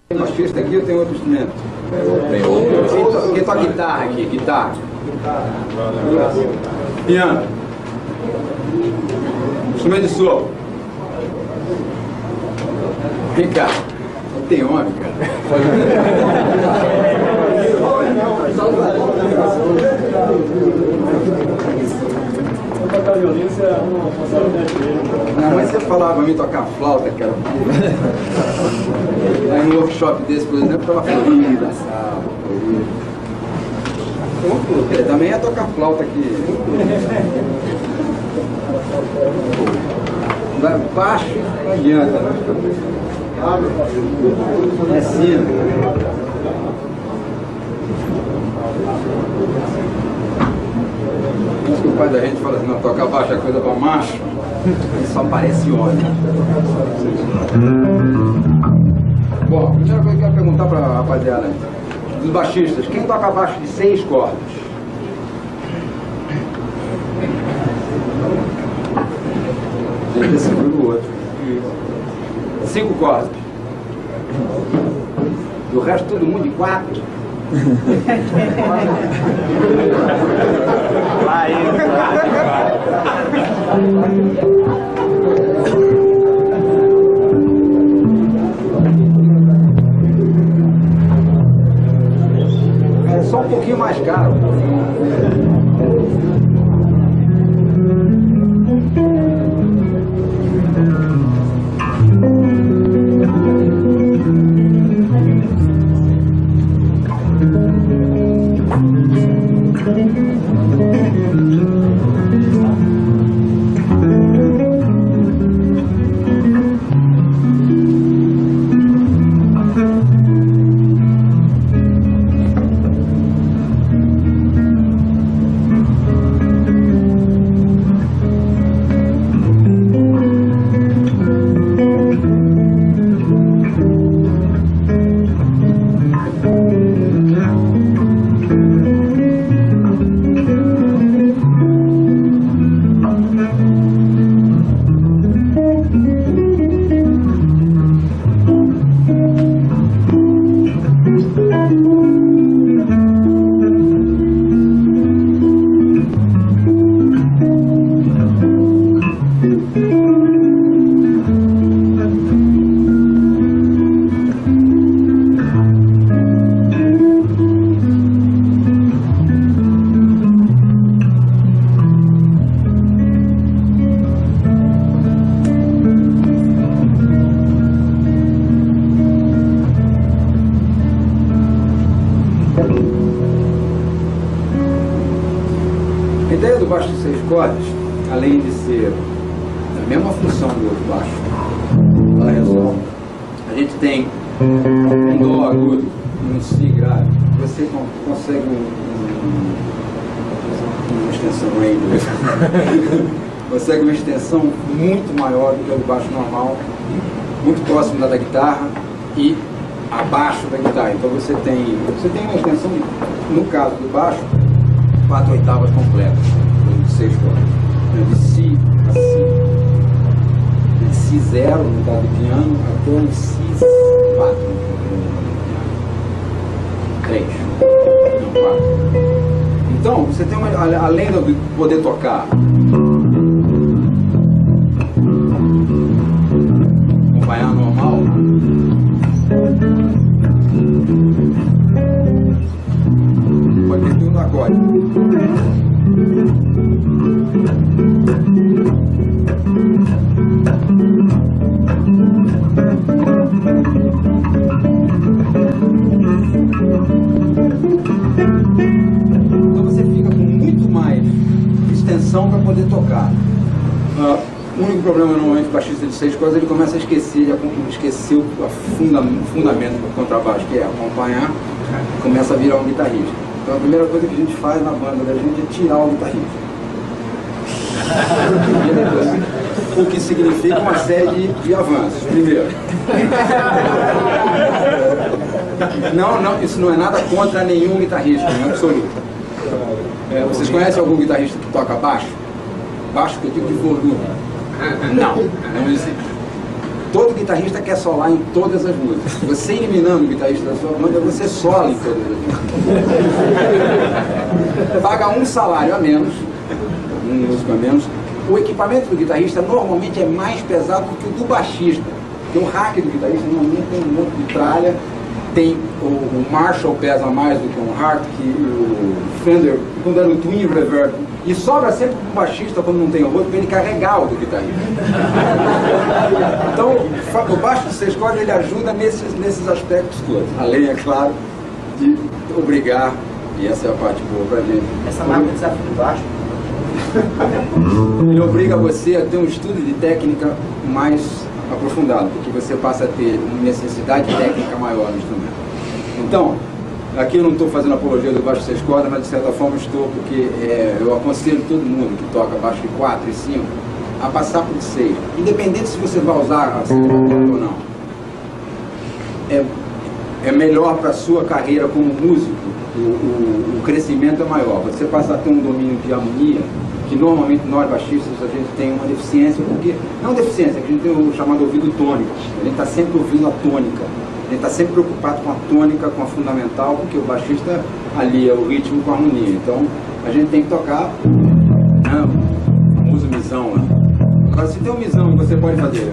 Tem baixista aqui ou tem outro instrumento? Quem toca guitarra aqui? Guitarra. Piano. Instrumento de sopro. Vem cá. Não tem homem, cara. Tocar violino é uma responsabilidade dele. Não, mas você falava pra mim tocar flauta, cara. Aí num workshop desse, por exemplo, tava florida, sal, florida. Ele também ia tocar flauta aqui. Baixo, não adianta. É sino. Diz que o pai da gente fala assim, não, tocar baixo é coisa pra macho, ele só parece homem. Bom, a primeira coisa que eu quero perguntar pra rapaziada, dos baixistas, quem toca baixo de 6 cordas? Gente, esse foi do outro. 5 cordas. Do resto todo mundo de 4. É só um pouquinho mais caro. A ideia do baixo de 6 cordas, além de ser a mesma função do outro baixo, ela resolve. A gente tem um dó agudo e um si grave. Você consegue uma extensão aí, consegue uma extensão muito maior do que a do baixo normal, muito próximo da guitarra e abaixo da guitarra. Então você tem uma extensão, no caso do baixo, 4 oitavas completas, de 6 cordas. De Si a Si. De Si 0 no caso do piano, até um Si 4 no 3. Não, 4. Então, você tem além de poder tocar, acompanhar normal, pode ter um acorde. Então você fica com muito mais extensão para poder tocar. O único problema normalmente do baixista de 6 cordas, ele começa a esquecer o fundamento do contrabaixo, que é acompanhar, começa a virar um guitarrista. Então a primeira coisa que a gente faz na banda da gente é tirar o guitarrista. O que significa uma série de avanços. Primeiro, não, isso não é nada contra nenhum guitarrista, em absoluto. Vocês conhecem algum guitarrista que toca baixo? Baixo que é tipo de volume? Não existe. Todo guitarrista quer solar em todas as músicas. Você eliminando o guitarrista da sua banda, você sola em todas as músicas. Paga um salário a menos, um músico a menos. O equipamento do guitarrista normalmente é mais pesado do que o do baixista. Porque o rack do guitarrista normalmente tem um monte de tralha, tem o Marshall pesa mais do que um Hart, que o Fender, quando era o Twin Reverb, e sobra sempre para o baixista, quando não tem o outro, para ele carregar o do guitarrista. Então, o baixo de 6 cordas ele ajuda nesses aspectos todos, além, é claro, de obrigar, e essa é a parte boa para a gente. Essa marca de desafio do baixo. Ele obriga você a ter um estudo de técnica mais aprofundado, porque você passa a ter uma necessidade técnica maior no instrumento. Então, aqui eu não estou fazendo apologia do baixo de 6 cordas, mas de certa forma estou, porque eu aconselho todo mundo que toca baixo de 4 e 5 a passar por 6, independente se você vai usar a 6 cordas ou não. É melhor para a sua carreira como músico, o crescimento é maior. Você passa a ter um domínio de harmonia, que normalmente nós baixistas a gente tem uma deficiência, porque não deficiência, que a gente tem o chamado ouvido tônico, a gente está sempre ouvindo a tônica, a gente está sempre preocupado com a tônica, com a fundamental, porque o baixista alia o ritmo com a harmonia, então a gente tem que tocar, né, o famoso misão, né? Agora se tem um misão que você pode fazer,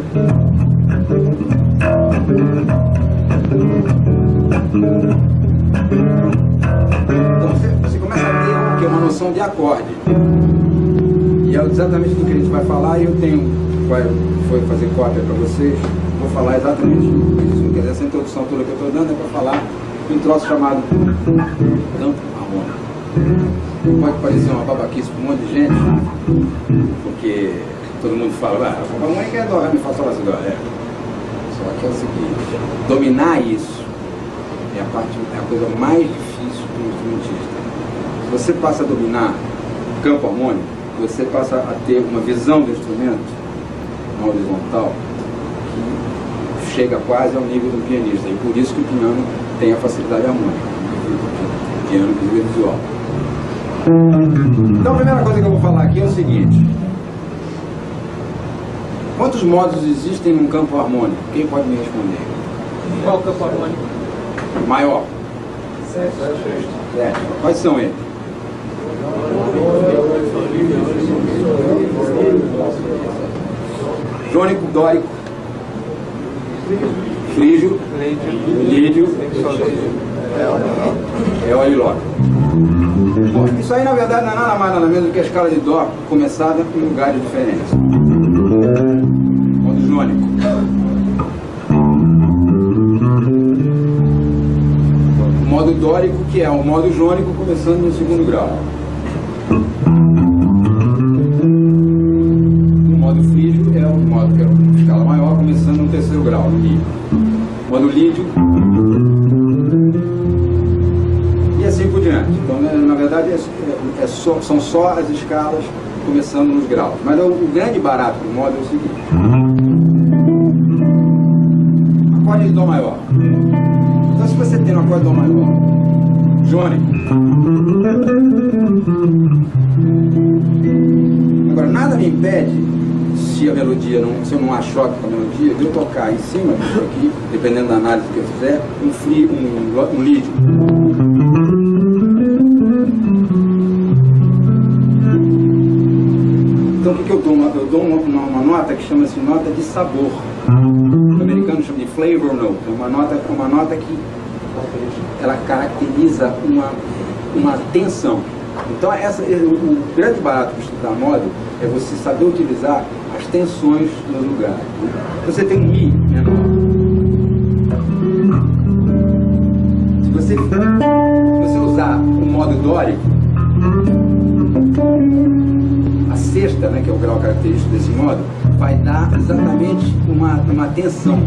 então você começa a ter uma noção de acorde. E é exatamente do que a gente vai falar, e eu foi fazer cópia para vocês, vou falar exatamente isso. Quer dizer, essa introdução toda que eu estou dando é para falar de um troço chamado campo harmônico. Pode parecer uma babaquice para um monte de gente, porque todo mundo fala, a campo harmônica é dó, me faz falar assim, só que é o seguinte, dominar isso é a coisa mais difícil para um instrumentista. Se você passa a dominar o campo harmônico, você passa a ter uma visão do instrumento na horizontal que chega quase ao nível do pianista, e por isso que o piano tem a facilidade harmônica, o piano que visual. Então a primeira coisa que eu vou falar aqui é o seguinte: quantos modos existem num campo harmônico? Quem pode me responder? Qual o campo harmônico? Maior. 7. Quais são eles? Jônico, dórico, frígio, lídio, eolilóquico. Isso aí na verdade não é nada mais nada menos do que a escala de dó começada em lugar de diferença. Modo jônico. O modo dórico, que é o modo jônico começando no segundo grau. O modo frígio é o modo que é uma escala maior, começando no terceiro grau, no Mi. O modo lídio. E assim por diante. Então, na verdade, são só as escalas começando nos graus. Mas o grande barato do modo é o seguinte: acorde de Dó maior. Então, se você tem um acorde de Dó maior, jônico, agora nada me impede, se a melodia se eu não há choque com a melodia, de eu tocar em cima disso aqui, dependendo da análise que eu fizer, um lídio. Então o que eu dou? Eu dou uma nota que chama-se nota de sabor. O americano chama de flavor note. É uma nota que ela caracteriza uma tensão. Então o grande barato de estudar modo é você saber utilizar as tensões no lugar. Você tem um Mi menor. Se você usar o modo dórico, a sexta, né, que é o grau característico desse modo, vai dar exatamente uma tensão.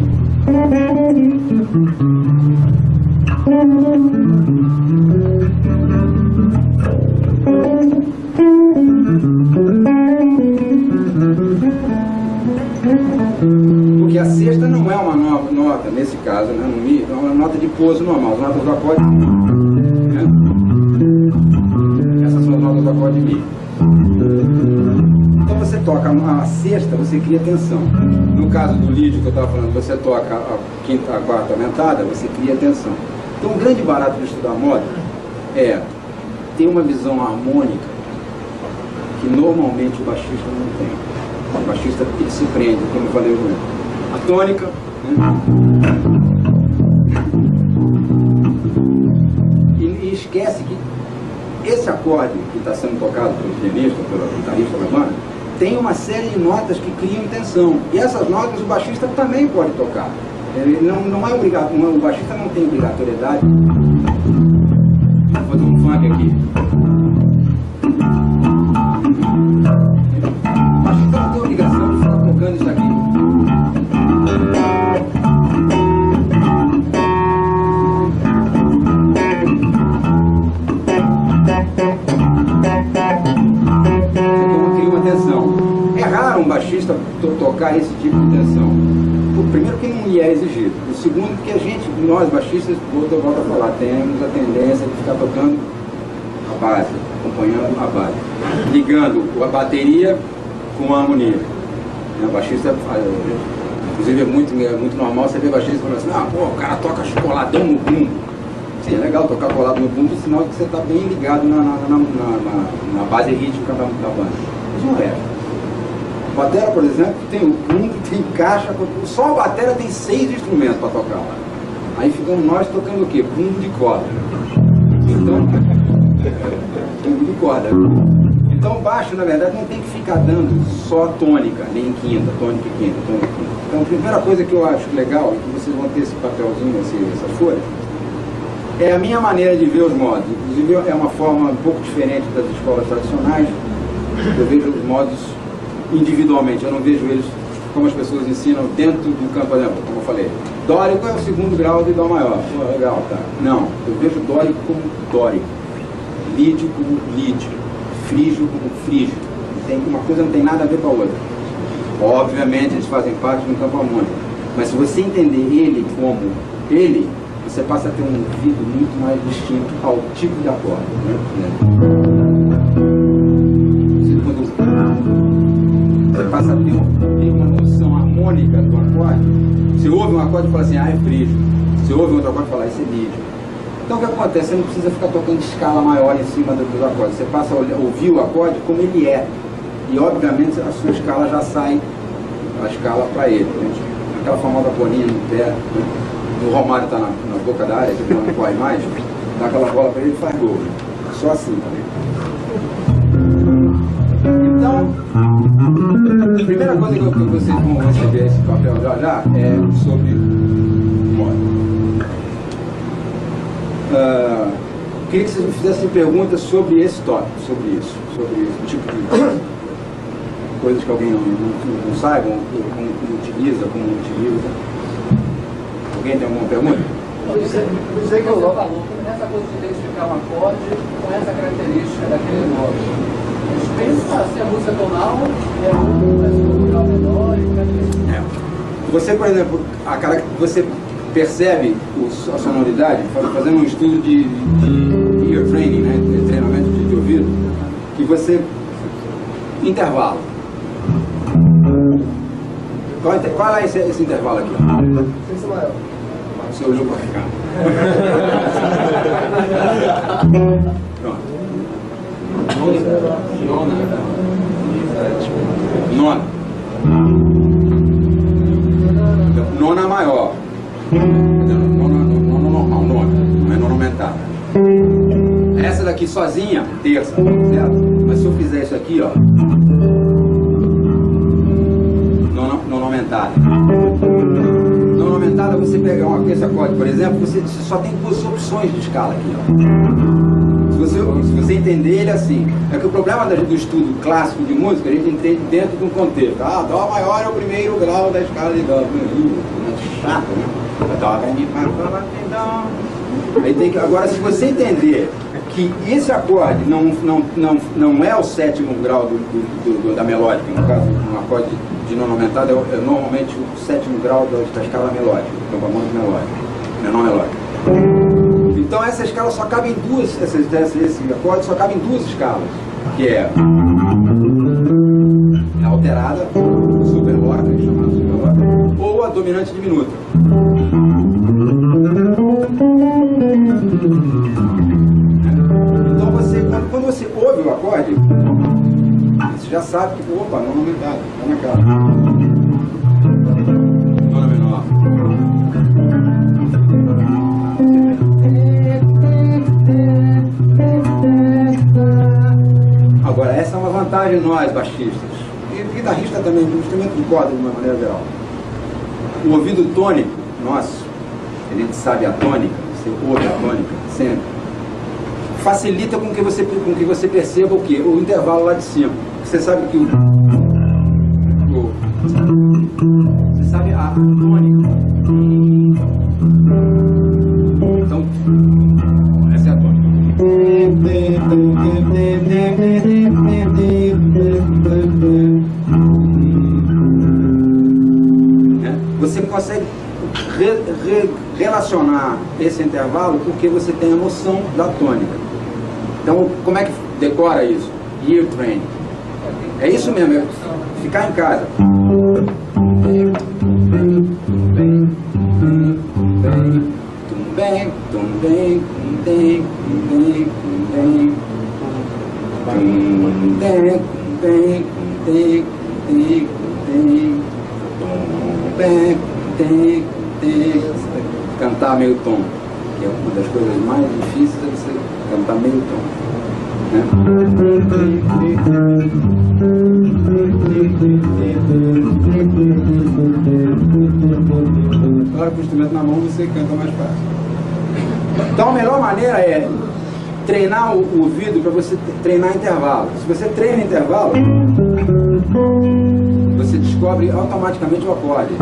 Porque a sexta não é uma nota, nesse caso, né, no Mi, é uma nota de pouso normal, as notas do acorde, né? Essas são as notas do acorde Mi. Então você toca a sexta, você cria tensão. No caso do lídio que eu estava falando, você toca a quinta, a quarta aumentada, você cria tensão. Então o grande barato de estudar moda é ter uma visão harmônica que normalmente o baixista não tem. O baixista ele se prende, como eu falei hoje. A tônica, né? E esquece que esse acorde que está sendo tocado pelo pianista, pelo guitarrista da banda, tem uma série de notas que criam tensão. E essas notas o baixista também pode tocar. Ele não é obrigado, o baixista não tem obrigatoriedade. Vou fazer um funk aqui. O baixista não tem obrigação de ficar tocando isso aqui. Cria uma tensão. É raro um baixista tocar esse tipo de tensão. Primeiro que não é exigido. O segundo que nós baixistas, volto a falar, temos a tendência de ficar tocando a base, acompanhando a base, ligando a bateria com a harmonia. O baixista, inclusive é muito normal você ver baixista falando assim, o cara toca chocoladão no bumbo. Sim, é legal tocar colado no bumbo, sinal que você está bem ligado na base rítmica da banda. Mas não é. A batera, por exemplo, tem o bumbo, tem caixa, só a batera tem 6 instrumentos para tocar lá. Aí ficamos nós tocando o quê? Bumbo de corda. Então, bumbo de corda. Então baixo, na verdade, não tem que ficar dando só tônica, nem quinta, tônica e quinta, tônica e quinta. Então a primeira coisa que eu acho legal, e que vocês vão ter esse papelzinho, essa folha, é a minha maneira de ver os modos. Inclusive é uma forma um pouco diferente das escolas tradicionais. Eu vejo os modos individualmente, eu não vejo eles como as pessoas ensinam dentro do campo, por exemplo, como eu falei. Dórico é o segundo grau de Dó maior. Legal, tá? Não, eu vejo dórico como dórico, lídio como lídio, frígio como frígio. Uma coisa não tem nada a ver com a outra. Obviamente eles fazem parte do campo harmônico, mas se você entender ele como ele, você passa a ter um ouvido muito mais distinto ao tipo de acorde. Você passa a ter uma noção harmônica do acorde. Você ouve um acorde e fala assim, é frígio. Você ouve outro acorde e fala, esse é lídio. Então o que acontece? Você não precisa ficar tocando escala maior em cima dos acordes. Você passa a ouvir o acorde como ele é. E obviamente a sua escala já sai a escala para ele. Aquela famosa bolinha no pé. O Romário está na boca da área, que ele não corre mais, dá aquela bola para ele e faz gol. Só assim também. Então, a primeira coisa que vocês vão receber esse papel já é sobre moda. Queria que vocês fizessem perguntas sobre esse tópico, sobre esse tipo de coisas que alguém não saiba, como utiliza, como não utiliza. Alguém tem alguma pergunta? Você falou, essa coisa de identificar um acorde com essa característica daquele nome. Pensa se a música tonal é um grau menor e Você, por exemplo, você percebe a sonoridade fazendo um estudo de ear training, né, de treinamento de ouvido, que você intervalo. Qual é esse intervalo aqui? Sexta maior. Você olhou para cá. Pronto. Nona. Nona maior. Nona normal, nona. Não é nona aumentada. Essa daqui sozinha, terça, certo? Mas se eu fizer isso aqui, ó. Nona aumentada. Nona aumentada, você pegar esse acorde, por exemplo, você só tem 2 opções de escala aqui, ó. Se você entender ele assim, é que o problema do estudo clássico de música, a gente entende dentro de um contexto. Dó maior é o primeiro grau da escala de Dó. Chato, né? Aí tem que, agora, se você entender que esse acorde não é o 7º grau da melódica, no caso, um acorde de nona aumentada é normalmente o 7º grau da escala melódica, do campo harmônico melódico, menor melódico. Então essa escala só cabe em duas, esse acorde só cabe em 2 escalas, que é alterada, super lorca, chamada super lorca, ou a dominante diminuta. Então quando você ouve o acorde, você já sabe que, opa, não aumentado, está na cara. Dona menor. Agora, essa é uma vantagem nós, baixistas. E guitarrista também, um instrumento de corda de uma maneira geral. O ouvido tônico nosso, a gente sabe a tônica, você ouve a tônica sempre, facilita com que você perceba o quê? O intervalo lá de cima. Você sabe que você sabe a tônica. Então, essa é a tônica. Você consegue relacionar esse intervalo porque você tem a noção da tônica. Então, como é que decora isso? Ear training. É isso mesmo, é ficar em casa. Cantar meio tom, que é uma das coisas mais difíceis, é você cantar meio tom, né? Claro que o instrumento na mão você canta mais fácil. Então a melhor maneira é treinar o ouvido para você treinar intervalo. Se você treina intervalo, você descobre automaticamente o acorde.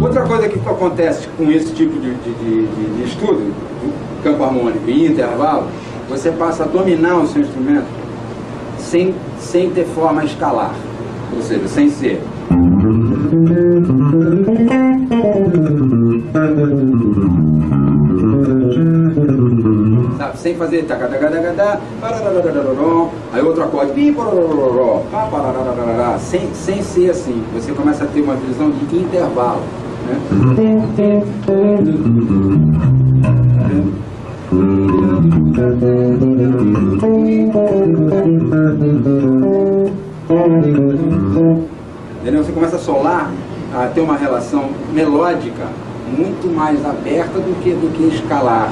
Outra coisa que acontece com esse tipo de estudo, campo harmônico e intervalo, você passa a dominar o seu instrumento sem ter forma escalar, ou seja, sem ser. Sabe, sem fazer aí outro acorde, sem ser assim. Você começa a ter uma visão de intervalo, né? Entendeu? Você começa a solar, a ter uma relação melódica muito mais aberta do que escalar.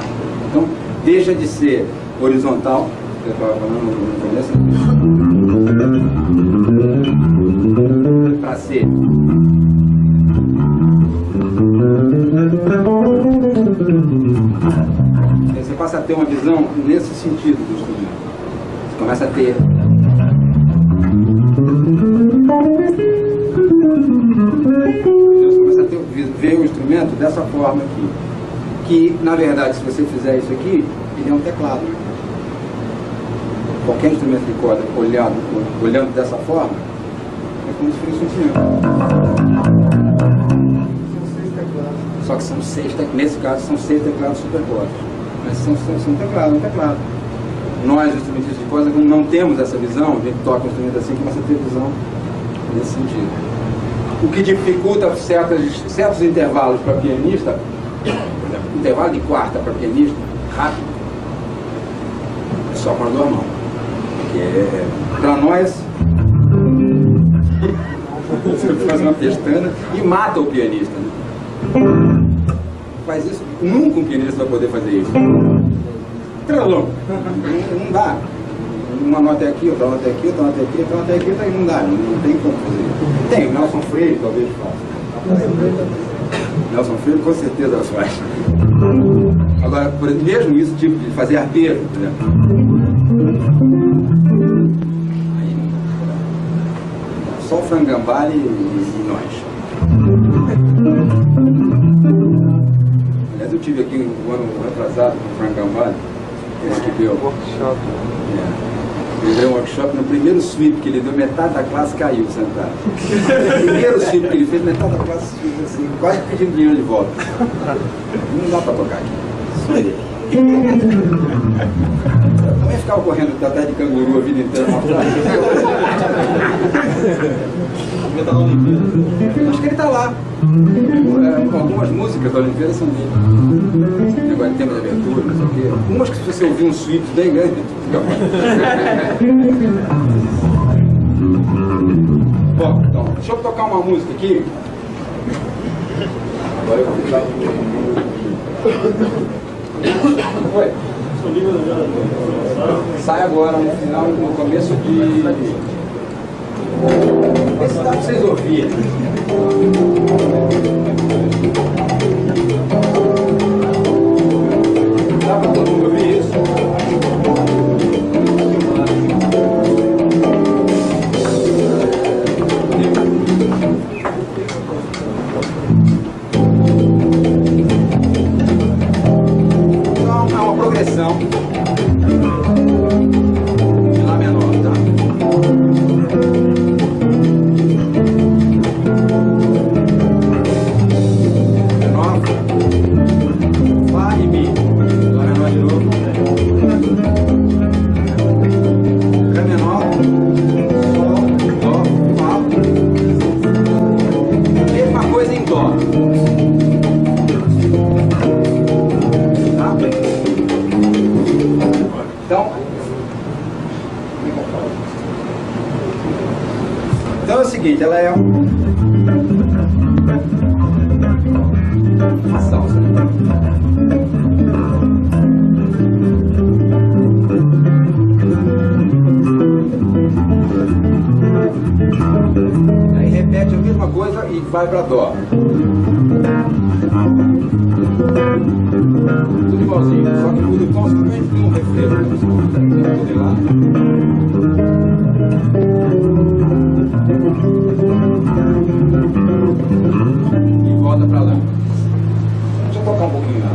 Então, deixa de ser horizontal, que eu estava falando no começo, para ser. Você passa a ter uma visão nesse sentido do instrumento. Você começa a ter. Você começa a ver o instrumento dessa forma aqui. Que, na verdade, se você fizer isso aqui, ele é um teclado. Qualquer instrumento de corda olhando dessa forma, é como se fosse um piano. Só que são 6 teclados, nesse caso são 6 teclados superpostos. Mas são teclado, um teclado. Nós, instrumentistas de corda, não temos essa visão, a gente toca um instrumento assim, começa a ter visão nesse sentido. O que dificulta certos intervalos para pianista, por exemplo, intervalo de quarta para pianista, rápido, é só com a duas mãos. Para nós, você faz uma pestana e mata o pianista. Né? Faz isso, nunca um pianista vai poder fazer isso. Não dá. Uma nota é aqui, outra nota é aqui, outra nota é aqui, outra nota é aqui, outra não dá, não tem como fazer. Tem, o Nelson Freire talvez faça. Nelson Freire com certeza faz. Agora, por exemplo, mesmo isso tipo de fazer arpejo, por exemplo. Aí, só o Frank Gambale e nós. Aliás, eu tive aqui um ano retrasado com o Frank Gambale, esse que deu. Ele deu um workshop, no primeiro sweep que ele deu, metade da classe caiu sentada. No primeiro sweep que ele fez, metade da classe fez assim, quase pedindo dinheiro de volta. Não dá para tocar aqui. Isso aí. Também ficava correndo atrás de canguru a vida inteira. Acho que ele está lá. Algumas músicas da Olimpíada são dele. Agora tema de abertura, não sei o quê. Umas que se você ouvir um sweep bem grande, bom, então, deixa eu tocar uma música aqui. Agora eu vou ficar. Oi? Sai agora no final, no começo de. Vê se dá pra vocês ouvirem. Dá pra todo mundo ouvir isso? Então é uma progressão de Lá menor, tá? Então é o seguinte, ela é uma salsa, né? Aí repete a mesma coisa e vai para dó. Tudo igualzinho, só que muda o tom simplesmente tem um refrão. Tudo lá. E volta pra lá. Deixa eu tocar um pouquinho lá.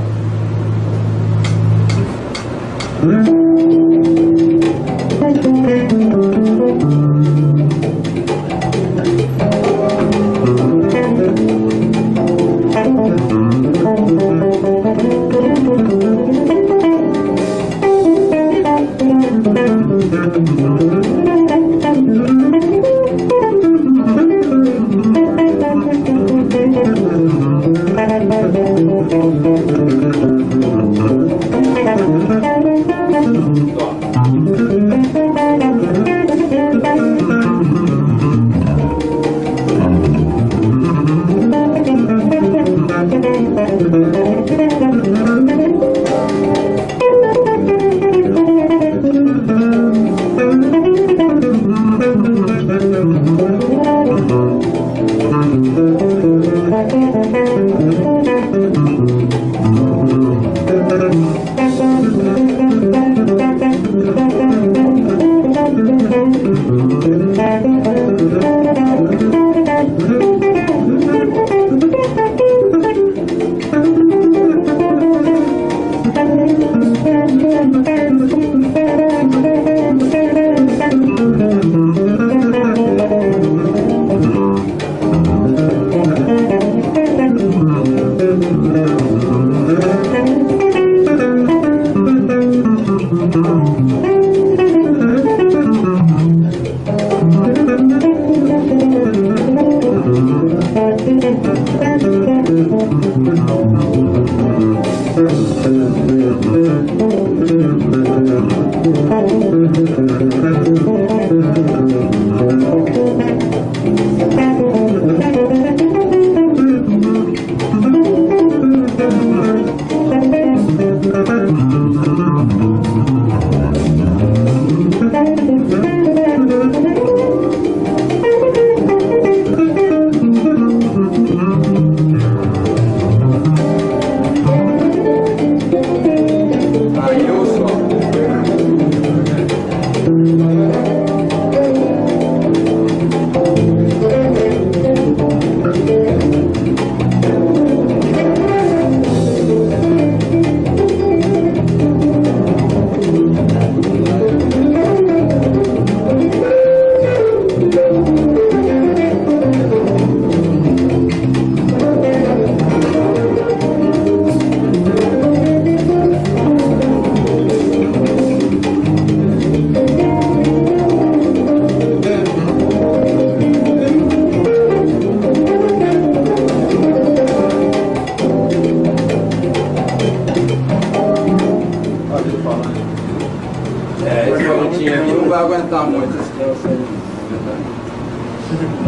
aqui não vai aguentar muito esse que é o seu.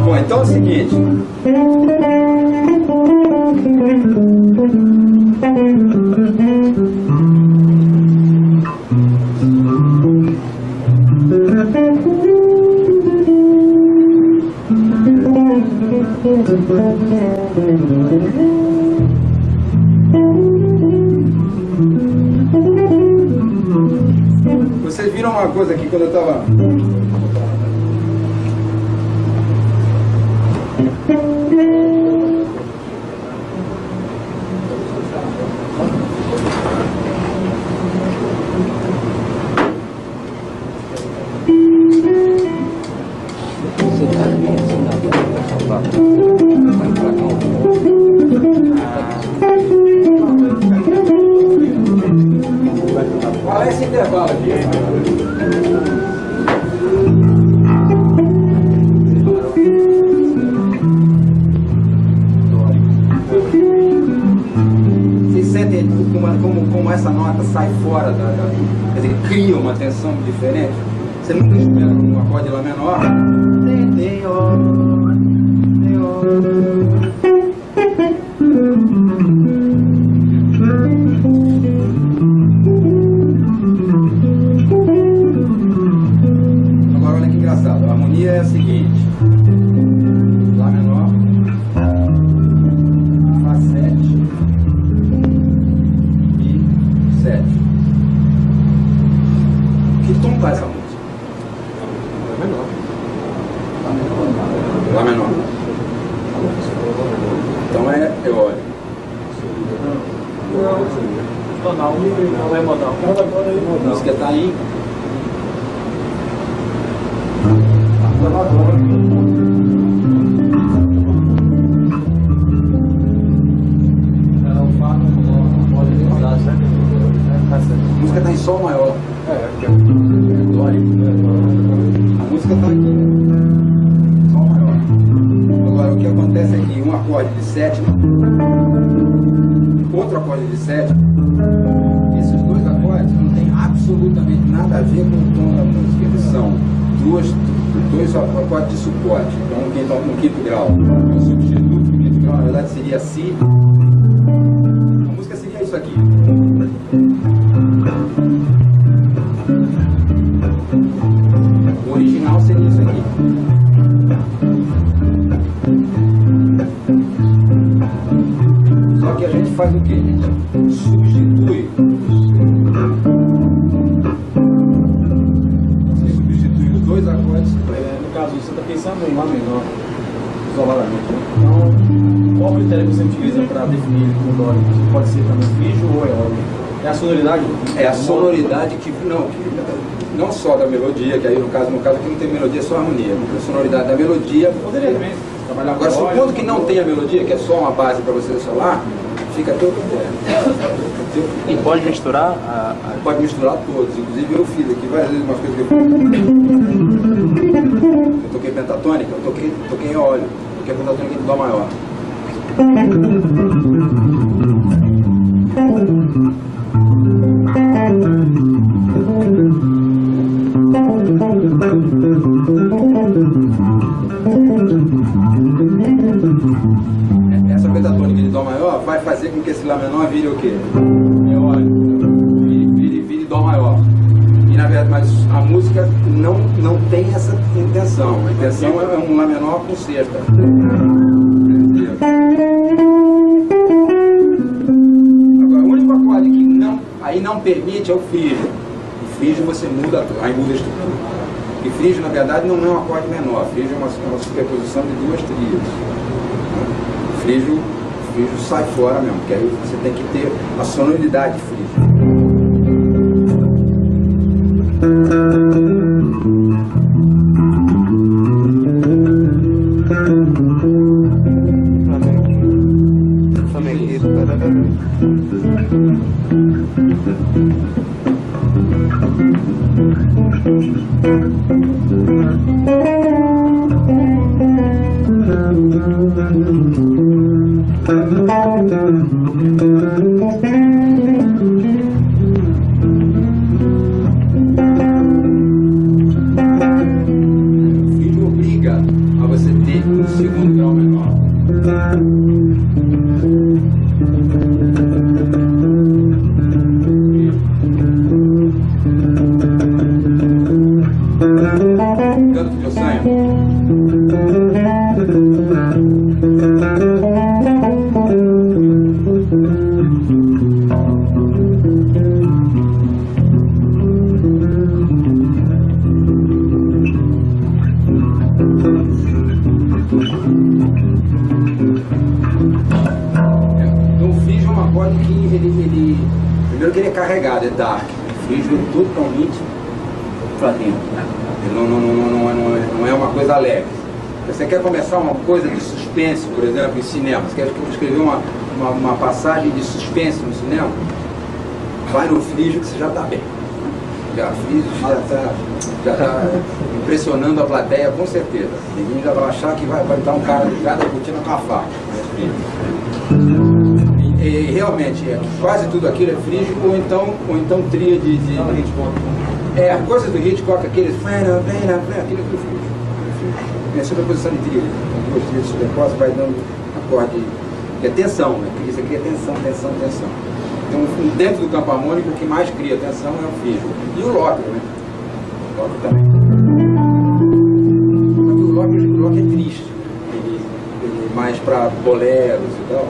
Bom, então é o seguinte. Vocês viram uma coisa aqui quando eu estava... Qual é esse intervalo aqui? Vocês sentem como essa nota sai fora quer dizer, cria uma tensão diferente? Você nunca espera um acorde lá menor. Agora olha que engraçado, a harmonia é a seguinte: Lá menor, Fá 7 e 7. Que tom tá essa música? Lá menor. Lá menor. Então é eólico. Tonal, não é modal. A música está aí. A música está em Sol maior. A música está aqui. Sol maior. Agora o que acontece é que um acorde de sétima, outro acorde de sétima, esses dois acordes não têm absolutamente nada a ver com o tom da música. Eles são dois acordes de suporte. Então um quinto grau. O substituto do quinto grau na verdade seria Si. A música seria isso aqui. O original seria isso aqui. Só que a gente faz o quê? A gente substitui. Você substitui os dois acordes. No caso, você está pensando em Lá menor, isoladamente. Então, qual critério você utiliza para definir o Dó? Pode ser também frígio ou eólico? É a sonoridade? É a sonoridade que não só da melodia, que aí no caso aqui não tem melodia, é só harmonia. A sonoridade da melodia. Poderia também trabalhar com agora, supondo que não tenha melodia, que é só uma base para você solar, fica teu critério. E pode misturar? Pode misturar todos, inclusive eu fiz aqui várias vezes umas coisas que eu toquei pentatônica, eu toquei em óleo, toquei pentatônica em Dó maior. Essa pentatônica de Dó maior vai fazer com que esse Lá menor vire o quê? Vire Dó maior. E na verdade, mas a música não tem essa intenção. A intenção é um Lá menor com sexta. Agora, o único acorde que aí não permite é o frígio. O frígio você muda, aí muda a estrutura. E frígio, na verdade, não é um acorde menor. Frígio é uma superposição de duas tríades. Frígio sai fora mesmo, porque aí você tem que ter a sonoridade de frígio. pegada é dark, o frígio é totalmente para dentro. Ele não é uma coisa alegre. Você quer começar uma coisa de suspense, por exemplo, em cinema, você quer escrever uma passagem de suspense no cinema, vai no frígio que você já está bem. Já está impressionando a plateia com certeza. Ninguém já vai achar que vai estar um cara ligado à cortina com a faca. E realmente, quase tudo aquilo é frígio, ou então tríade de coisa do Hitchcock, aqueles aquilo é frígio. É sobreposição de tríade. Então, duas tríades superpostas vai dando acorde, que é tensão, né? Porque isso aqui é tensão. Então, dentro do campo harmônico, o que mais cria tensão é o frígio. E o Locke, né? O Locke também. O Locke é triste. Ele é mais para boleros e tal.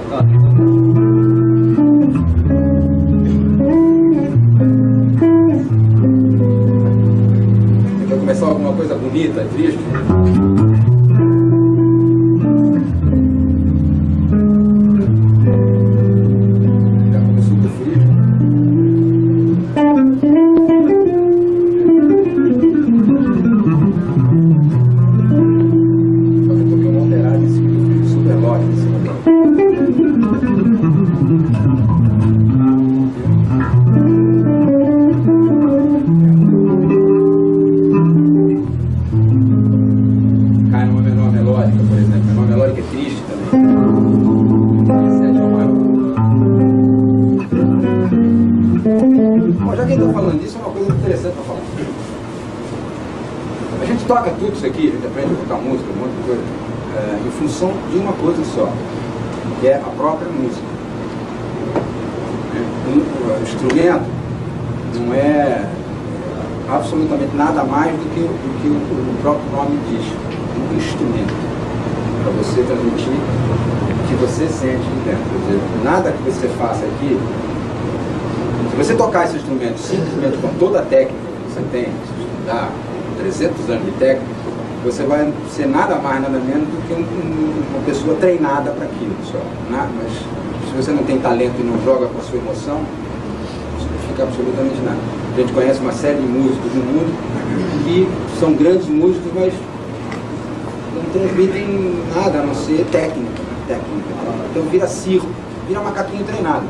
Você quer começar alguma coisa bonita, triste? Toca tudo isso aqui, a gente aprende a tocar música, um monte de coisa, em função de uma coisa só, que é a própria música. O instrumento não é absolutamente nada mais do que o próprio nome diz, um instrumento, para você transmitir o que você sente de dentro. Quer dizer, nada que você faça aqui, se você tocar esse instrumento simplesmente com toda a técnica que você tem, se estudar 300 anos de técnica, você vai ser nada mais, nada menos do que uma pessoa treinada para aquilo só. Mas se você não tem talento e não joga com a sua emoção, isso não fica absolutamente nada. A gente conhece uma série de músicos no mundo que são grandes músicos, mas não transmitem nada a não ser técnica. Então vira circo, vira macaquinho treinado.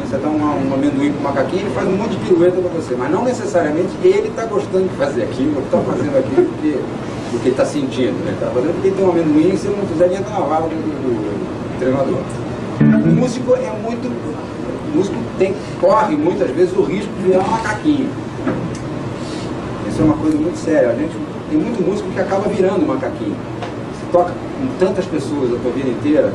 Você dá um amendoim para o macaquinho, ele faz um monte de pirueta para você, mas não necessariamente ele está gostando de fazer aquilo, está fazendo aquilo porque ele está sentindo, né? Está fazendo porque ele tem um amendoim e se ele não fizer, ele entra na vala do treinador. O músico corre muitas vezes o risco de virar um macaquinho. Isso é uma coisa muito séria. A gente tem muito músico que acaba virando macaquinho. Você toca com tantas pessoas a tua vida inteira,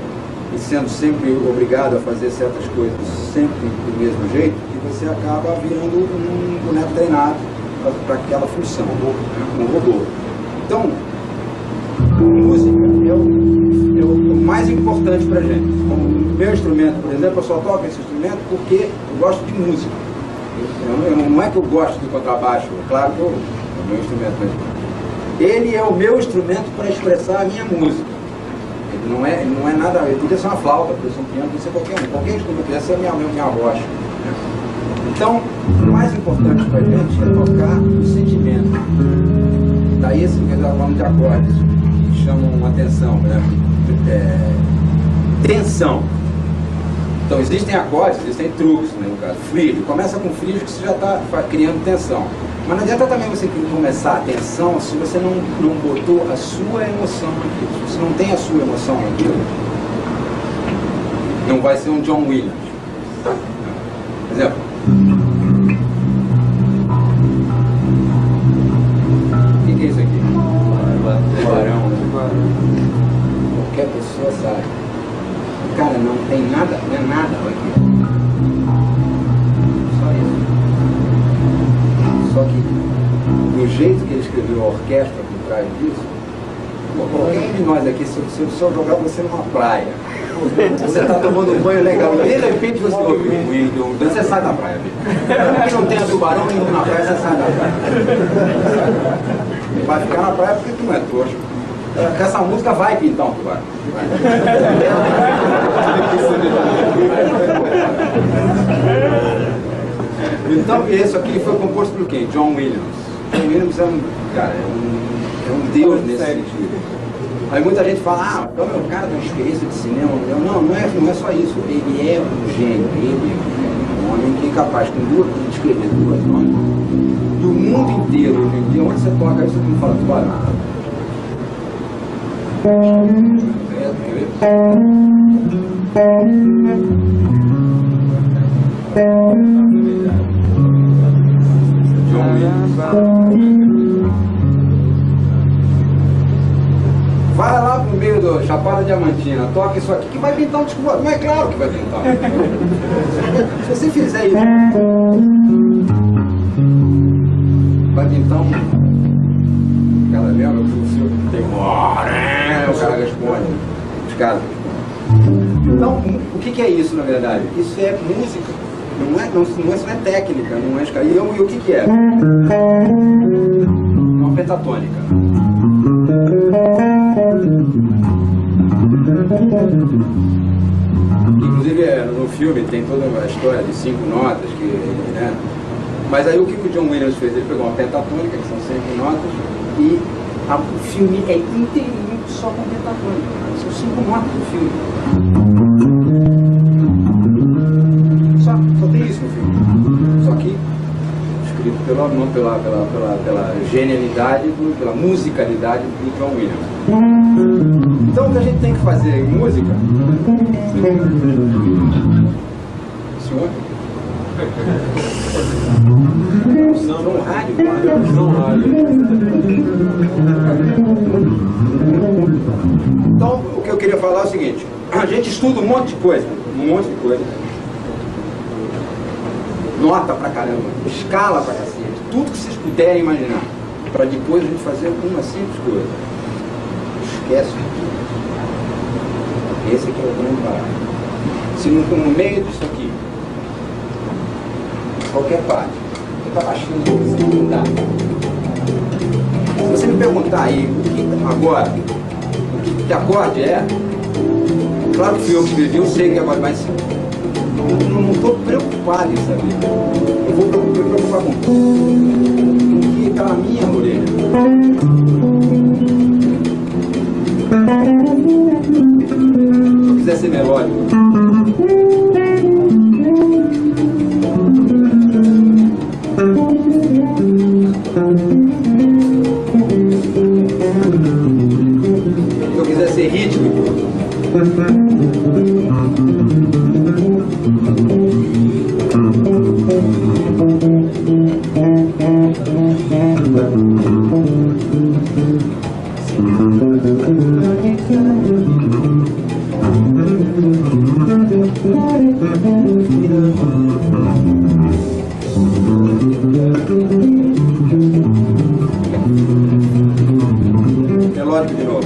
e sendo sempre obrigado a fazer certas coisas sempre do mesmo jeito, que você acaba virando um boneco treinado para aquela função, um robô. Então, música é o mais importante para a gente. O meu instrumento, por exemplo, eu só toco esse instrumento porque eu gosto de música. Não é que eu gosto do contrabaixo, claro que é o meu instrumento, mas ele é o meu instrumento para expressar a minha música. Ele não é nada, ele podia ser uma flauta, podia ser um piano, podia ser qualquer instrumento, podia ser a minha voz. Então, o mais importante para a gente é tocar o sentimento. Daí esse que eu estava falando de acordes, que chamam atenção, né? Tensão. Então existem acordes, existem truques, né, no caso. Frígio, começa com frígio que você já está criando tensão. Mas não adianta também você começar a tensão se você não botou a sua emoção naquilo. Se você não tem a sua emoção naquilo, não vai ser um John Williams. Por exemplo, o que é isso aqui? Tubarão. Qualquer pessoa sabe. Cara, não tem nada, não é nada aqui. Só isso. Só que, do jeito que ele escreveu a orquestra por trás disso, qualquer um de nós aqui, se eu jogar você numa praia, você está tomando um banho legal, e de repente você ouve um ruído, você sai da praia. Porque não tem tubarão nenhum na praia, você sai da praia. Vai ficar na praia porque tu não é trouxa. Essa música vai pintar um tubarão. Então, isso aqui foi composto por quem? John Williams. John Williams é um, cara, é um deus nesse sentido. Aí muita gente fala, ah, então é o cara da experiência de cinema. Não é só isso. Ele é um gênio. Ele é um homem que é capaz de escrever duas notas. E o mundo inteiro, hoje em dia, onde você toca isso, não fala tubarão. John Williams. Vai lá pro meio do Chapada Diamantina, toca isso aqui que vai pintar um disco voador. Não é claro que vai pintar. Se você fizer isso, vai pintar um. Cara, lembra que o filme tem o cara responde. Os caras. Então, o que é isso na verdade? Isso é música. Isso não é técnica, não é escala. E o que é? Uma pentatônica. Inclusive no filme tem toda uma história de 5 notas que, né? Mas aí o que o John Williams fez? Ele pegou uma pentatônica, que são 5 notas, e o filme é inteirinho só com pentatônica. São 5 notas do filme. Só tem isso no filme. Só que escrito pela genialidade, pela musicalidade do John Williams. Então o que a gente tem que fazer em música. Senhor? João Rádio. Então o que eu queria falar é o seguinte: a gente estuda um monte de coisa. Nota pra caramba, escala pra cacete, tudo que vocês puderem imaginar, para depois a gente fazer uma simples coisa. Esquece tudo. Esse aqui é o grande barato. Se no meio disso aqui, qualquer parte, você está baixando isso, não dá. Se você me perguntar aí agora, o que acorde é, claro que fui eu que escrevi, eu sei que é acorde, mas não estou preocupado em saber. Eu vou me preocupar com o que está na minha orelha. Se eu quiser ser melódico, se eu quiser ser rítmico, melódico de novo.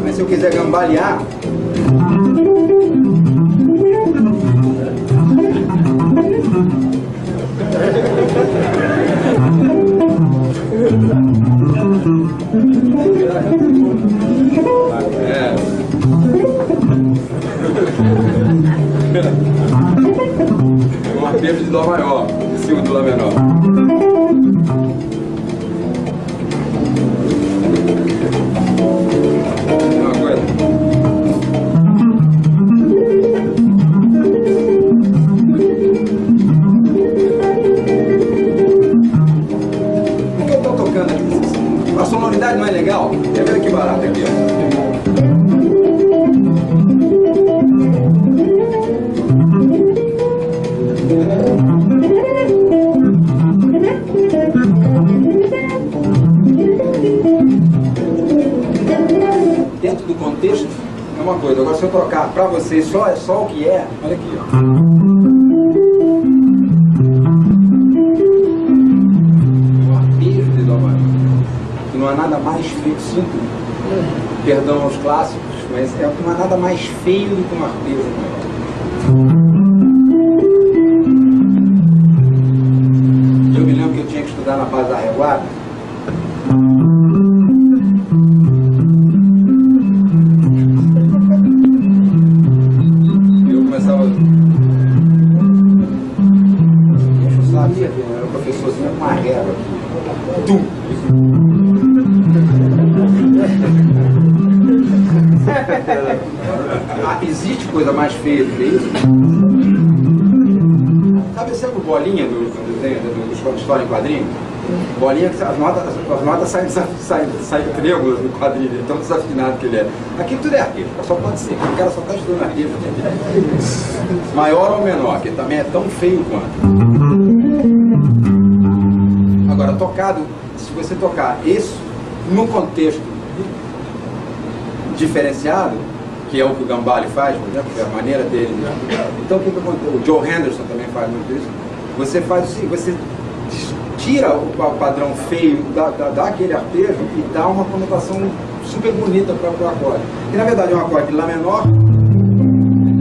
Mas se eu quiser gambalear, um arpejo de Dó maior em cima do Lá menor. Uma coisa. Por que eu estou tocando aqui? A sonoridade não é legal? Quer ver que barato aqui, ó. Dentro do contexto é uma coisa, agora se eu trocar para vocês só o que é, olha aqui, ó. Um arpejo de Dó maior, que não há nada mais feito, sinto, perdão aos clássicos, mas não há nada mais feio do que um arpejo maior. Eu me lembro que eu tinha que estudar na base da reguada. Eu começava... Deixa eu saber, era o professor assim, uma régua aqui. Tum! Existe coisa mais feia do que isso? Sabe sempre o Bolinha do História em Quadrinho? Bolinha que as notas saem trêmulas no quadrinho, tão desafinado que ele é. Aqui tudo é arpejo, só pode ser, o cara só está estudando arpejo. Maior ou menor, que também é tão feio quanto. Agora, tocado, se você tocar isso no contexto diferenciado, que é o que o Gambale faz, por exemplo, que é a maneira dele. Então o que acontece? O Joe Henderson também faz muito isso. Você faz assim, você tira o padrão feio daquele arpejo e dá uma conotação super bonita para o acorde. Que na verdade é um acorde de Lá menor,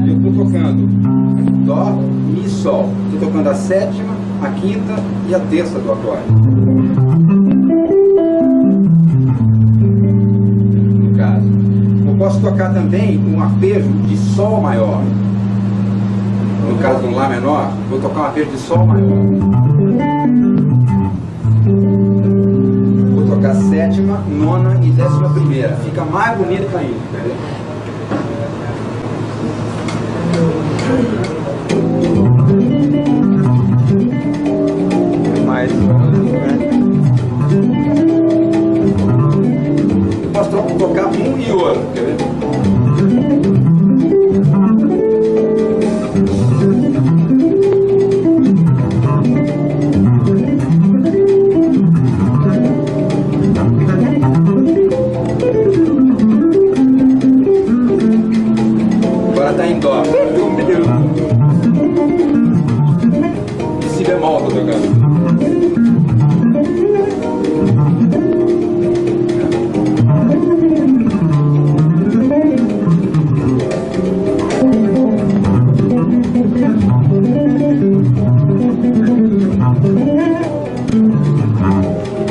eu estou tocando Dó, Mi, Sol. Estou tocando a sétima, a quinta e a terça do acorde. No caso. Eu posso tocar também um arpejo de Sol maior. No caso de um Lá menor, vou tocar um arpejo de Sol maior. Vou tocar sétima, nona e 11ª. Fica mais bonito ainda, entendeu? Mais eu posso tocar um e outro, quer ver? Agora tá em Dó. E Si bemol tô tocando.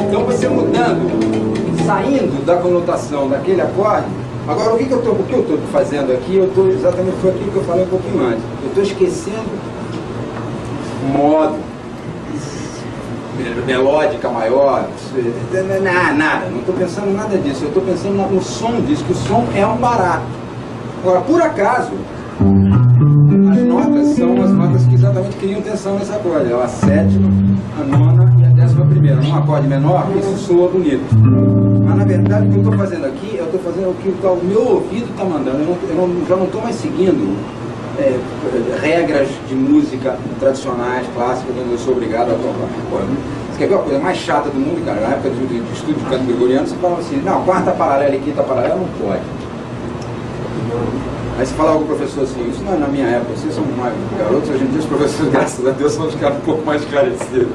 Então você mudando, saindo da conotação daquele acorde. Agora, o que eu estou fazendo aqui? Eu estou exatamente foi aquilo que eu falei um pouquinho antes. Eu estou esquecendo modo, melódica maior, nada. Não estou pensando nada disso. Eu estou pensando no som disso, que o som é um barato. Agora, por acaso, as notas são as notas que exatamente criam tensão nesse acorde. É a sétima, a nona e a 11ª. Num acorde menor, isso soa bonito. Mas na verdade o que eu estou fazendo aqui, eu estou fazendo o que o meu ouvido está mandando. Eu já não estou mais seguindo regras de música tradicionais, clássicas, onde eu sou obrigado a tocar. Você quer ver a coisa mais chata do mundo, cara? Na época de estudo de canto gregoriano, você falava assim, não, quarta paralela e quinta paralela não pode. Aí você falava com o professor assim, isso não é na minha época, vocês são mais garotos, hoje em dia os professores, graças a Deus, são os caras um pouco mais esclarecidos.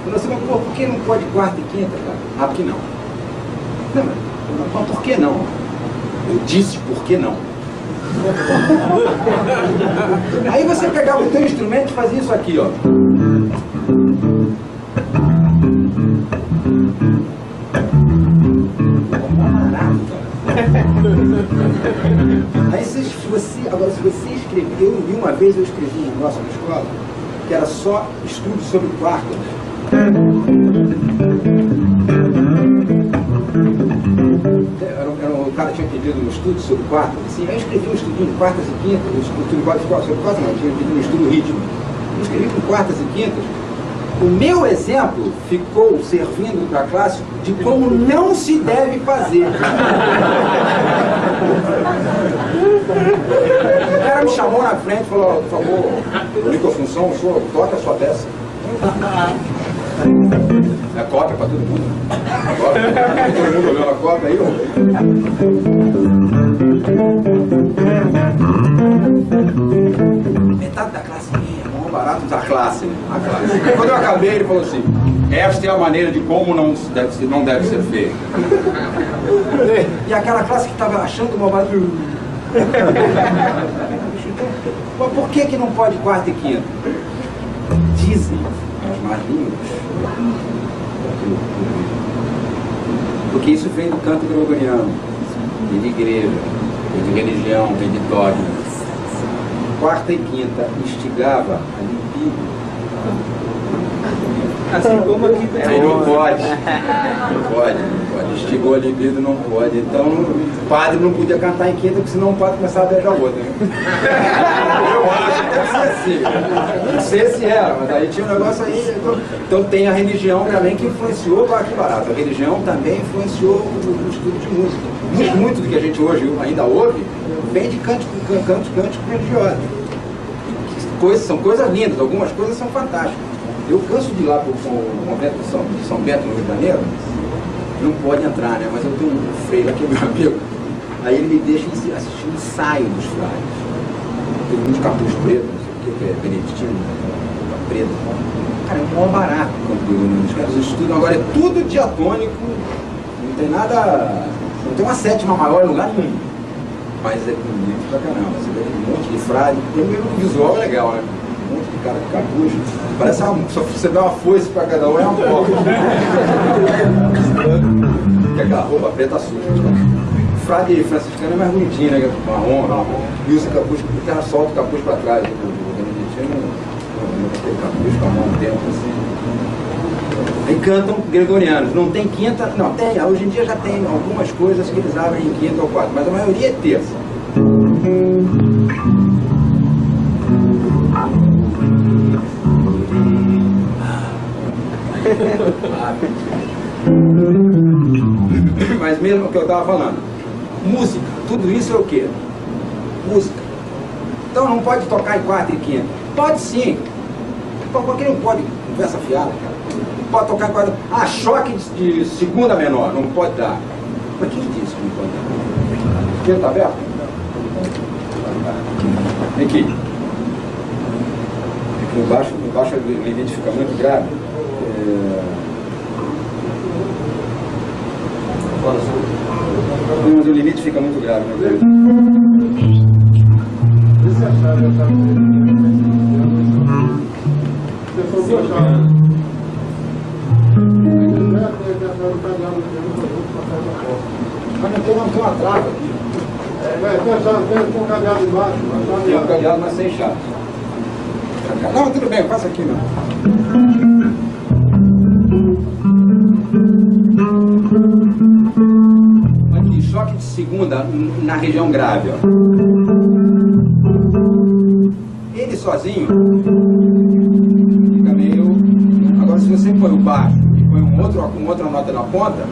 Eu falei assim, mas pô, por que não pode quarta e quinta, cara? Ah, por que não? Não, mas por que não? Eu disse por que não. Aí você pegava o teu instrumento e fazia isso aqui, ó. Aí se você escreveu, e uma vez eu escrevi um negócio na escola, que era só estudo sobre quartas. O cara tinha pedido um estudo sobre quartas, assim, eu escrevi um estudinho de quartas e quintas, um estudo sobre quartas não, eu tinha pedido um estudo rítmico. Eu escrevi com quartas e quintas. O meu exemplo ficou servindo para a classe de como não se deve fazer. O cara me chamou na frente e falou, por favor, microfunção, o senhor toca a sua peça. É cópia para todo mundo. Todo mundo olhou a cópia aí, metade da classe é mó barato da classe, né? A classe. Quando eu acabei, ele falou assim, esta é a maneira de como não deve ser feito. E aquela classe que estava achando mó barato, Mas por que não pode quarta e quinta? Dizem as más línguas, porque isso vem do canto gregoriano, vem de igreja, vem de religião, vem de dogma. Quarta e quinta instigava a libido. Assim como aqui Aí não pode. Não pode. Instigou a libido, não pode. Então o padre não podia cantar em quinta, porque senão o padre começava a beijar outra. Eu acho que deve ser assim. Não sei se era, mas aí tinha um negócio aí. Então tem a religião também que influenciou, que barato. A religião também influenciou o estudo de música. Muito do que a gente hoje ainda ouve vem de cântico religioso. São coisas lindas, algumas coisas são fantásticas. Eu canso de ir lá para o convento de São Bento, no Rio de Janeiro, não pode entrar, né? Mas eu tenho um freio aqui, meu amigo. Aí ele me deixa assistir o ensaio dos frades. Tem muito capuz preto, não sei o que é beneditino, preto. Cara, é um maior barato quando os caras estudam. Agora é tudo diatônico, não tem nada. Não tem uma sétima maior em lugar nenhum. Mas é bonito pra caramba. Você vê um monte de frade. E o visual é legal, né? Um monte de cara de capuz. Parece só você dá uma foice pra cada um, é uma porca. Que aquela roupa preta suja. O frade franciscano é mais bonitinho, né? Marrom, e usa capuz, o cara solta o capuz pra trás. O beneditino não tem capuz com a mão um tempo assim. E cantam gregorianos. Não tem quinta, não, tem. Hoje em dia já tem algumas coisas que eles abrem em quinta ou quarta, mas a maioria é terça. Mas mesmo o que eu estava falando, música, tudo isso é o quê? Música. Então não pode tocar em quarta e quinta. Pode sim. Por que não pode? Conversa fiada, cara. Pode tocar em quarta. Ah, choque de segunda menor, não pode dar. Mas quem disse que não pode dar? Quem está aberto? Vem aqui. No baixo o limite fica muito grave. Mas o limite fica muito grave, né? Se achar, eu estava se for duas chaves. Mas não tem uma trava aqui. Tem um cadeado embaixo. Tem um cadeado, mas sem chave. Não, tudo bem, passa aqui, não. Aqui, choque de segunda na região grave, ó. Ele sozinho fica meio. Agora, se você põe o baixo e põe com outra nota na ponta,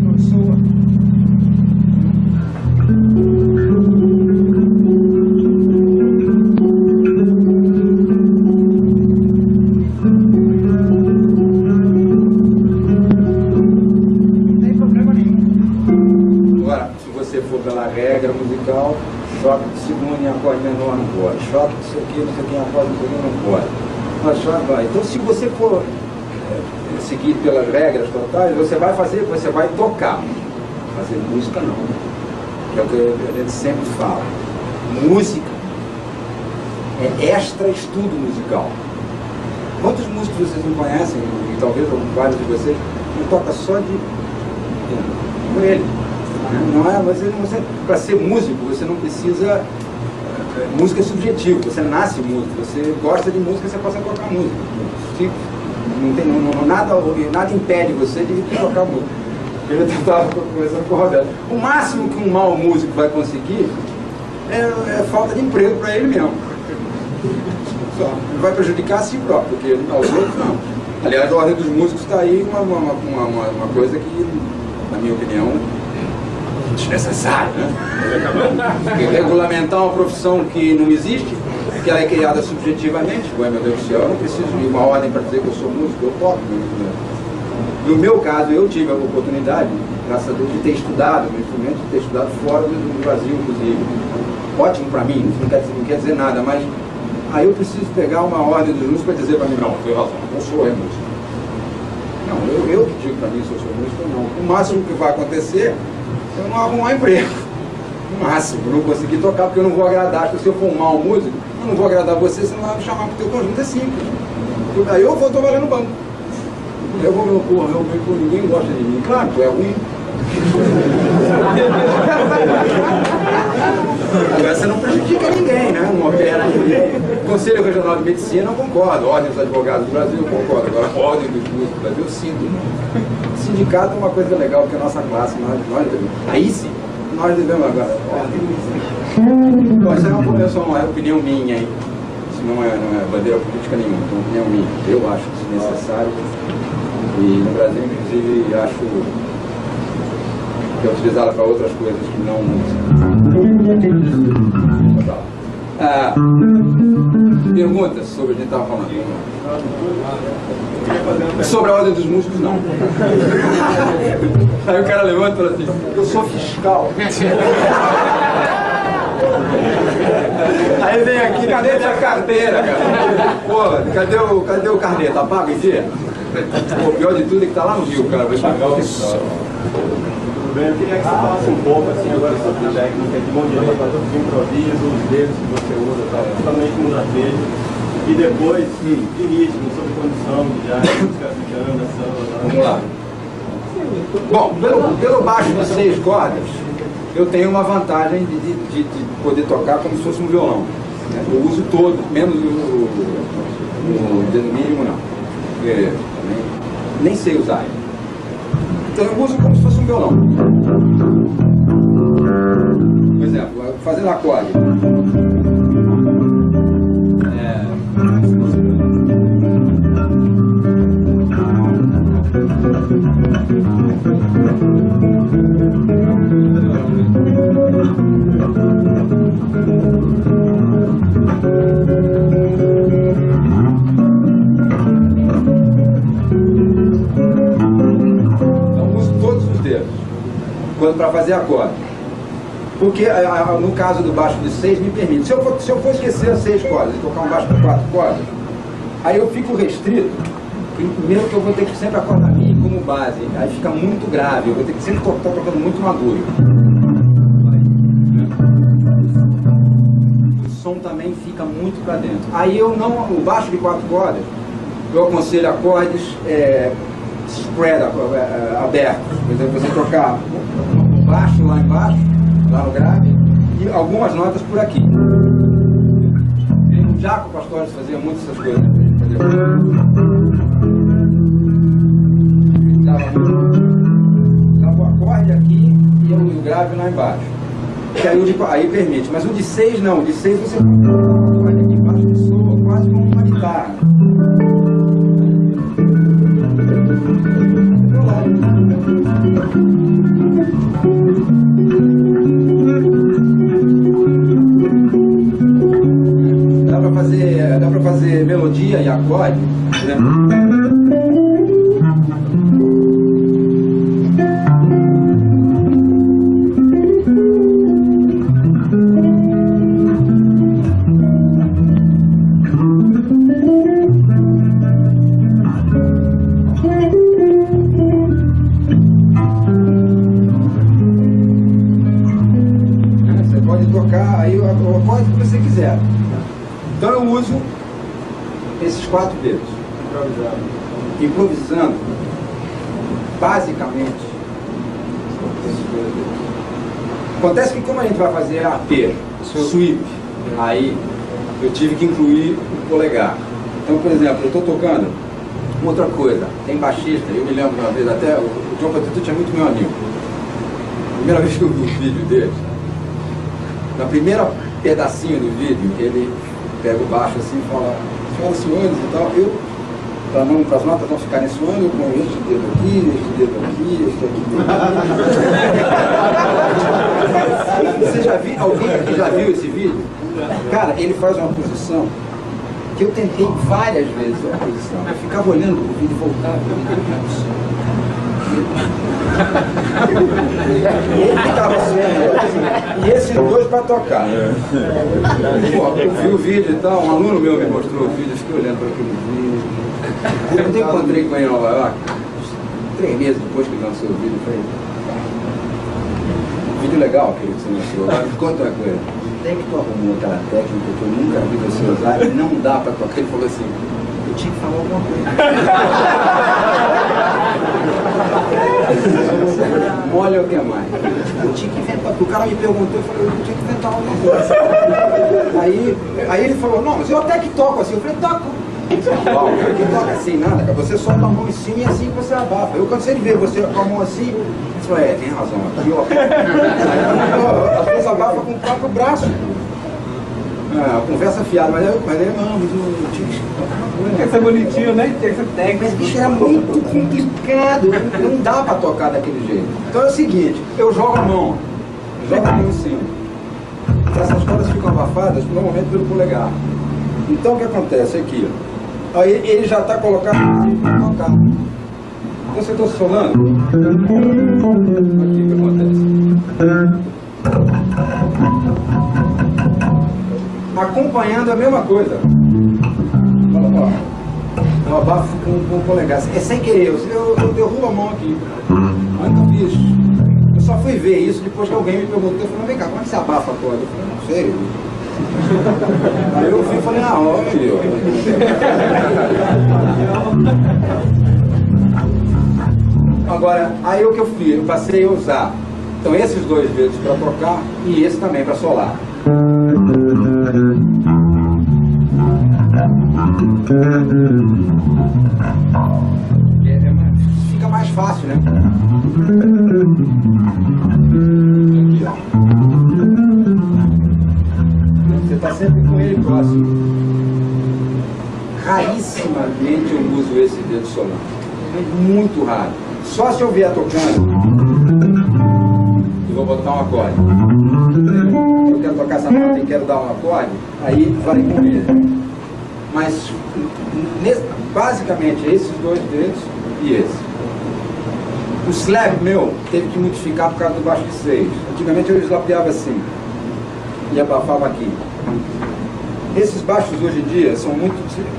não soa. Regra musical, choque de segunda em acorde menor não pode, choque de isso aqui, não sei o que em acorde não pode. Mas choque vai. Então, se você for seguir pelas regras totais, você vai tocar. Fazer música não. Que é o que a gente sempre fala. Música é extra estudo musical. Quantos músicos vocês não conhecem, e talvez vários de vocês, não toca só de com ele? Não é, você para ser músico, você não precisa. Música é subjetivo, você nasce músico, você gosta de música, você passa a tocar música. Nada impede você de tocar música. Eu estava conversando com o Roberto. O máximo que um mau músico vai conseguir é falta de emprego para ele mesmo. Só. Ele vai prejudicar a si próprio, porque ele aos outros não. Aliás, a ordem dos músicos está aí uma coisa que, na minha opinião, desnecessário, né? Regulamentar uma profissão que não existe, que ela é criada subjetivamente. Ué, meu Deus do céu, eu não preciso de uma ordem para dizer que eu sou músico, eu toco. No meu caso, eu tive a oportunidade, graças a Deus, de ter estudado no instrumento, de ter estudado fora do Brasil, inclusive. Ótimo para mim, não quer dizer nada, mas aí eu preciso pegar uma ordem dos músicos para dizer para mim, não, tem razão, não sou músico. Não, eu que digo para mim se eu sou músico ou não. O máximo que vai acontecer eu não arrumo emprego. No máximo, eu não consegui tocar porque eu não vou agradar. Se eu for um mau músico, eu não vou agradar você, você não vai me chamar pro teu conjunto, é simples. Aí eu vou trabalhar no banco. Eu vou, ninguém gosta de mim. Claro, tu é ruim. Agora você não prejudica ninguém, né? Não opera ninguém. O Conselho Regional de Medicina eu concordo, Ordem dos Advogados do Brasil eu concordo. Agora, a Ordem dos Músicos do Brasil eu sinto. Sindicato é uma coisa legal, porque a nossa classe, nós devemos. Aí sim, nós devemos agora. Bom, isso é uma opinião minha, hein? Isso não é bandeira política nenhuma, é uma opinião minha. Eu acho isso necessário. E no Brasil, inclusive, acho que é utilizada para outras coisas que não música. Perguntas sobre o que a gente estava falando. Sobre a Ordem dos Músicos, não. Aí o cara levanta e fala assim, eu sou fiscal. Aí vem aqui, cadê a carteira, cara? Pô, cadê o carnê? Tá pago em dia? O pior de tudo é que tá lá no Rio, cara. Vai pagar o fiscal. Tudo bem, eu queria que você falasse um pouco assim agora sobre técnica de bom direito, os improvisos, os dedos que você usa, tá? Principalmente no arpejo. E depois, de ritmo, sobre condição, de música africana, samba. Vamos lá. Bom, pelo baixo de 6 cordas, eu tenho uma vantagem de poder tocar como se fosse um violão. Eu uso todo, menos o dedo mínimo não. Porque nem sei usar. Então eu uso como se fosse um violão. Por exemplo, fazendo acorde. Para fazer acorde. Porque no caso do baixo de 6 me permite. Se eu for esquecer as 6 cordas e tocar um baixo de 4 cordas, aí eu fico restrito. Primeiro que eu vou ter que sempre acordar Mi como base. Aí fica muito grave. Eu vou ter que sempre estar tocando muito maduro. O som também fica muito para dentro. Aí eu não. O baixo de 4 cordas, eu aconselho acordes spread, abertos. Por exemplo, você tocar baixo lá embaixo, lá no grave, e algumas notas por aqui. O Jaco Pastorius fazia muito essas coisas. Dava o acorde aqui e o grave lá embaixo. Que aí permite, mas o de 6 não, o de 6 você toca o acorde aqui embaixo que soa quase como uma guitarra. Dá pra fazer melodia e acorde, né? Você pode tocar aí o acorde que você quiser. Então eu uso esses 4 dedos, improvisando, basicamente, esses 2 dedos. Acontece que como a gente vai fazer arpejo, sweep, aí eu tive que incluir o polegar. Então, por exemplo, eu estou tocando outra coisa, tem baixista, eu me lembro uma vez, até o John Patitucci é muito meu amigo. A primeira vez que eu vi o vídeo dele, na primeira pedacinho do vídeo, ele pega o baixo assim e fala suando e tal, eu, para as notas não ficarem suando, eu ponho este dedo aqui, este aqui. Você já viu, alguém aqui já viu esse vídeo? Cara, ele faz uma posição que eu tentei várias vezes a posição. Eu ficava olhando o vídeo e voltava, ele ficava assim, e esses 2 para tocar. Pô, eu vi o vídeo e tal, um aluno meu me mostrou o vídeo, eu fiquei olhando para aquele vídeo. Eu encontrei com ele em Nova York, 3 meses depois que ele lançou o vídeo, eu falei, Vídeo legal aquele que você mostrou. Agora me conta uma coisa. Tem que tu arrumou aquela técnica que eu nunca vi você usar e não dá pra tocar. Ele falou assim, eu tinha que falar alguma coisa. Molha o que mais? Eu tinha que inventar. O cara me perguntou, eu falei, eu tinha que inventar alguma coisa. Aí ele falou, não, mas eu até que toco assim. Eu falei, toco. Não, cara, que toca assim, nada, cara. Você solta a mão em cima e assim que você abafa. Eu cansei de ver você com a mão assim, você falou, tem razão, aqui ó. Às vezes abafa com o próprio braço. Conversa fiada, mas eu falei, não, mas eu tinha que ser bonitinho, né? Tinha que ser técnico. Mas bicho, era muito complicado, não dá pra tocar daquele jeito. Então é o seguinte, eu jogo a mão em cima. Essas cordas ficam abafadas normalmente pelo polegar. Então o que acontece aqui? Aí ele já está colocado para tocar. Então você está solando. Aqui o que acontece? Acompanhando a mesma coisa. Olha lá. Eu abafo com o polegar. É sem querer, eu derrubo a mão aqui. Mas não vi isso. Eu só fui ver isso depois que alguém me perguntou. Eu falei, vem cá, como é que você abafa a corda? Eu falei, não sei. Aí eu fui e falei, olha aí, ó. Agora, aí o que eu fiz? Eu passei a usar. Então esses dois dedos para tocar e esse também para solar. Fica mais fácil, né? Aqui, ó. Você está sempre com ele próximo. Rarissimamente eu uso esse dedo solar. É muito raro. Só se eu vier tocando e vou botar um acorde. Eu quero tocar essa nota e quero dar um acorde, aí vai com ele. Mas basicamente esses dois dedos e esse. O slap meu teve que modificar por causa do baixo de 6. Antigamente eu slapeava assim e abafava aqui. Esses baixos hoje em dia são muito,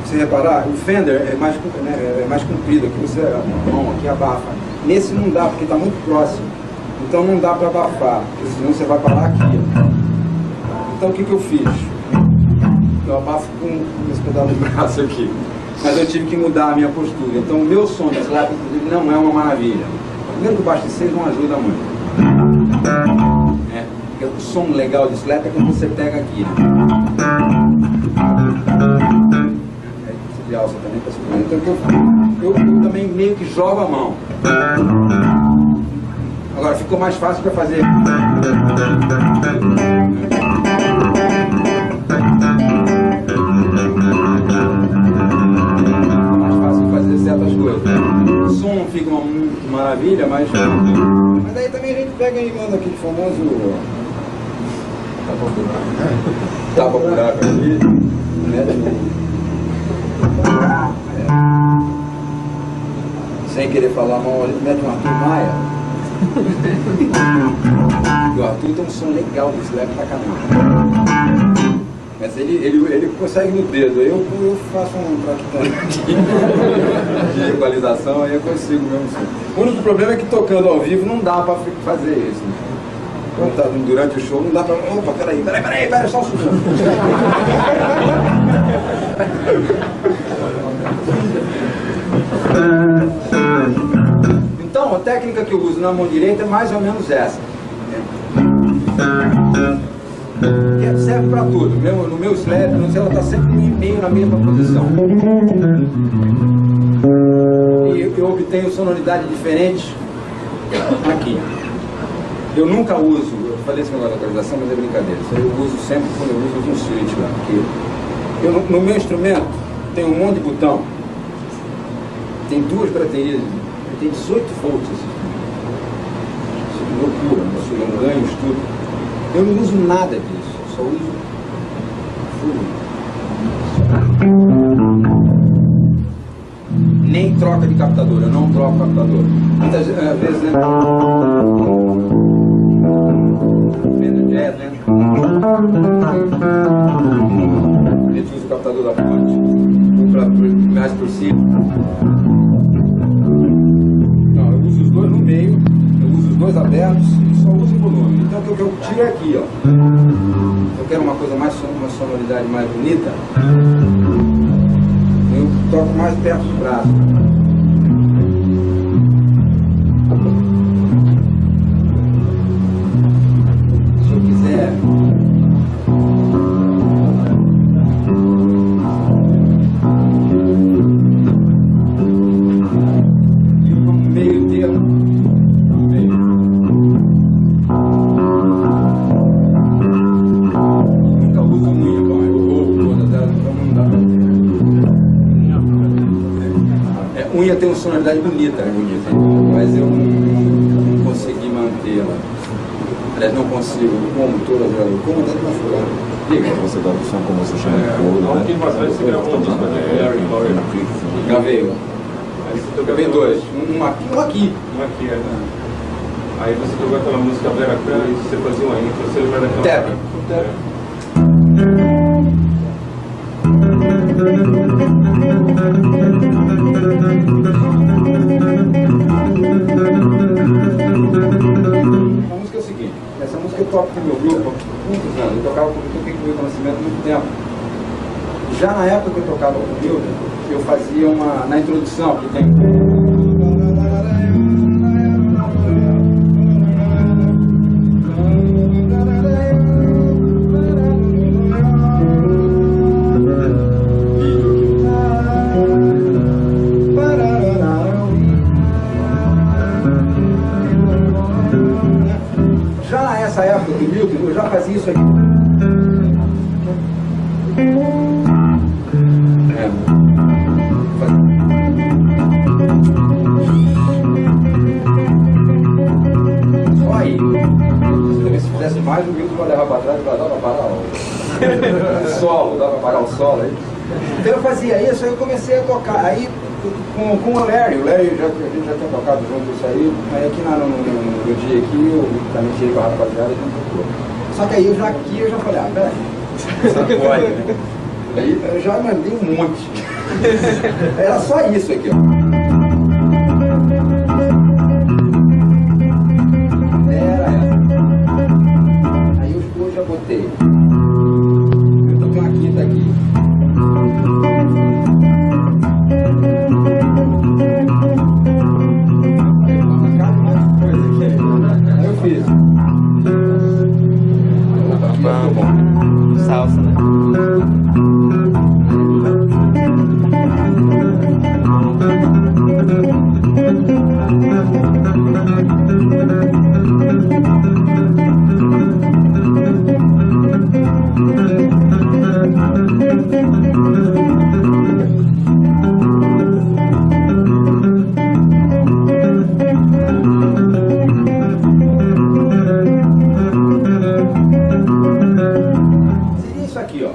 se reparar, o fender é mais comprido, aqui você a mão aqui abafa. Nesse não dá, porque está muito próximo. Então não dá para abafar, porque senão você vai parar aqui. Então o que eu fiz? Eu abafo com esse pedaço de braço aqui. Mas eu tive que mudar a minha postura. Então o meu som de slap, inclusive, não é uma maravilha. Primeiro que o baixo de 6 não ajuda muito. O som legal de slap é quando você pega aqui. Você alça também para segurar. Então eu também meio que jogo a mão. Agora ficou mais fácil para fazer. Mais fácil de fazer certas coisas. O som não fica uma maravilha, mas aí também a gente pega e manda aquele famoso tapa o buraco ali, mete sem querer falar mal, ele mete um Arthur Maia. O Arthur tem um som legal de slap pra caramba. Mas ele consegue no dedo, eu faço um traquitante de equalização, aí eu consigo mesmo som. O único problema é que tocando ao vivo não dá pra fazer isso, né? Quando tá durante o show não dá pra... Opa, peraí, só um segundo. Então, a técnica que eu uso na mão direita é mais ou menos essa. Que serve para tudo. No meu slap, ela está sempre meio na mesma posição. E eu obtenho sonoridade diferente aqui. Eu nunca uso, eu falei esse negócio da localização, mas é brincadeira. Isso eu uso sempre quando eu uso um switch lá. No meu instrumento tem um monte de botão. Tem duas baterias, tem 18 volts. Isso é loucura, eu ganho tudo. Eu não uso nada disso, eu só uso fluido. Nem troca de captador, eu não troco captador. Muitas vezes jazz, né? A gente usa o captador da fonte mais por cima. Não, eu uso os dois no meio, eu uso os dois abertos e só uso o volume. Então o que eu tiro é aqui, ó. Se eu quero uma coisa mais, uma sonoridade mais bonita, eu toco mais perto do braço. Se eu quiser meio termo, nunca uso unha, bom, eu roubo todas elas, então não dá pra ter. Unha tem uma sonoridade bonita, mas eu não consegui mantê-la. Aliás, não consigo, como todas elas, como até uma folha. Você dá o som como você chama de couro, né? Tem bastante, você gravou um disco de Larry Laurie. Gravei dois, um aqui. Um aqui, né? Aí você tocou aquela música Vera Cruz e você fazia uma intro, você lembra daquela... Tap. A música é o seguinte, essa música eu toco com o meu grupo há muitos anos, eu toquei com o Milton Nascimento há muito tempo. Já na época que eu tocava com o Milton, eu fazia na introdução, que tem... Já nessa época do Milton, eu já fazia isso aqui. Só aí. Se fizesse mais, o Milton vai levar para trás e vai dar para parar o solo, dá para parar o solo aí. Então eu fazia isso, aí eu comecei a tocar. Aí com o Larry, a gente já tinha tocado junto isso aí, aí aqui no dia aqui, eu também tirei com a rapaziada e a gente tocou. Só que aí eu já falei, peraí, essa pode, né? Aí eu já mandei um monte. Era só isso aqui, ó. Era essa. Aí eu já botei. Eu toquei uma quinta aqui. Aí eu fiz. Bom, salsa, né? Seria isso aqui, ó.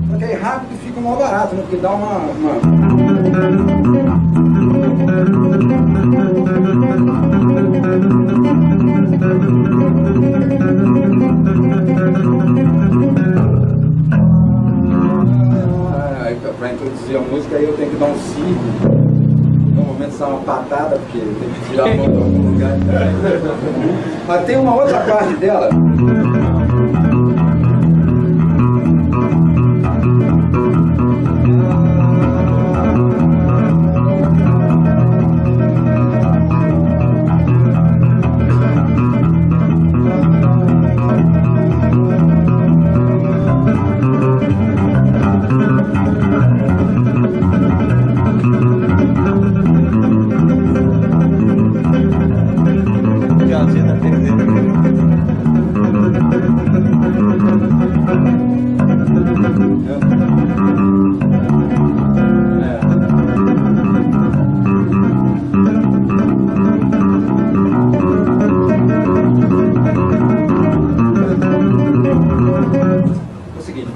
Só que aí rápido fica mal barato, né? Porque dá Para introduzir a música, aí eu tenho que dar um si. Normalmente sai uma patada, porque eu tenho que tirar a mão de algum lugar. Mas tem uma outra parte dela.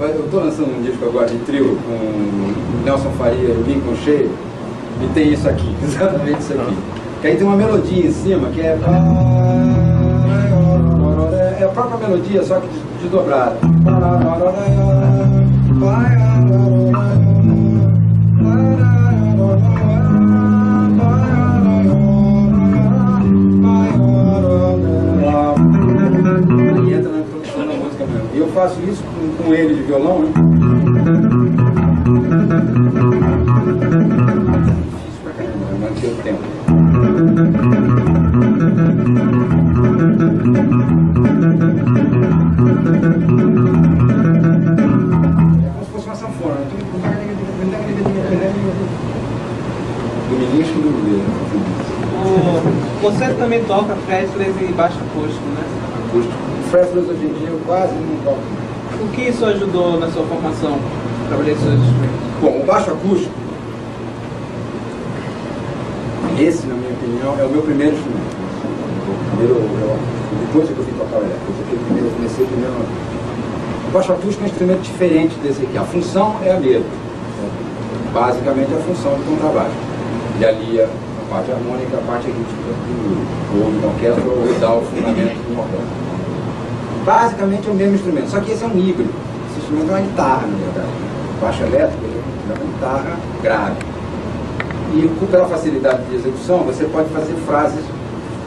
Eu estou lançando um disco agora de trio com Nelson Faria e Lincoln Cheio, e tem isso aqui, exatamente isso aqui. Que aí tem uma melodia em cima que é a própria melodia, só que desdobrada. Aí entra na introdução da música mesmo. E eu faço isso com ele de violão, né? Difícil pra caramba, mas não tem tempo. É como se fosse uma sanfona. Do ministro do governo. Você também toca fretless e baixo acústico, né? Fretless hoje em dia eu quase não toco. O que isso ajudou na sua formação? Trabalhei com seus instrumentos. Bom, o baixo acústico, esse, na minha opinião, é o meu primeiro instrumento. Depois que eu fui tocar o elétrico, eu comecei primeiro. O baixo acústico é um instrumento diferente desse aqui. A função é a mesma. Basicamente, a função do contrabaixo. Ele alia a parte harmônica, a parte rítmica do da orquestra, ou dá o fundamento do orquestra. Basicamente é o mesmo instrumento, só que esse é um híbrido. Esse instrumento é uma guitarra, na verdade. O baixo elétrico é uma guitarra grave. E pela facilidade de execução, você pode fazer frases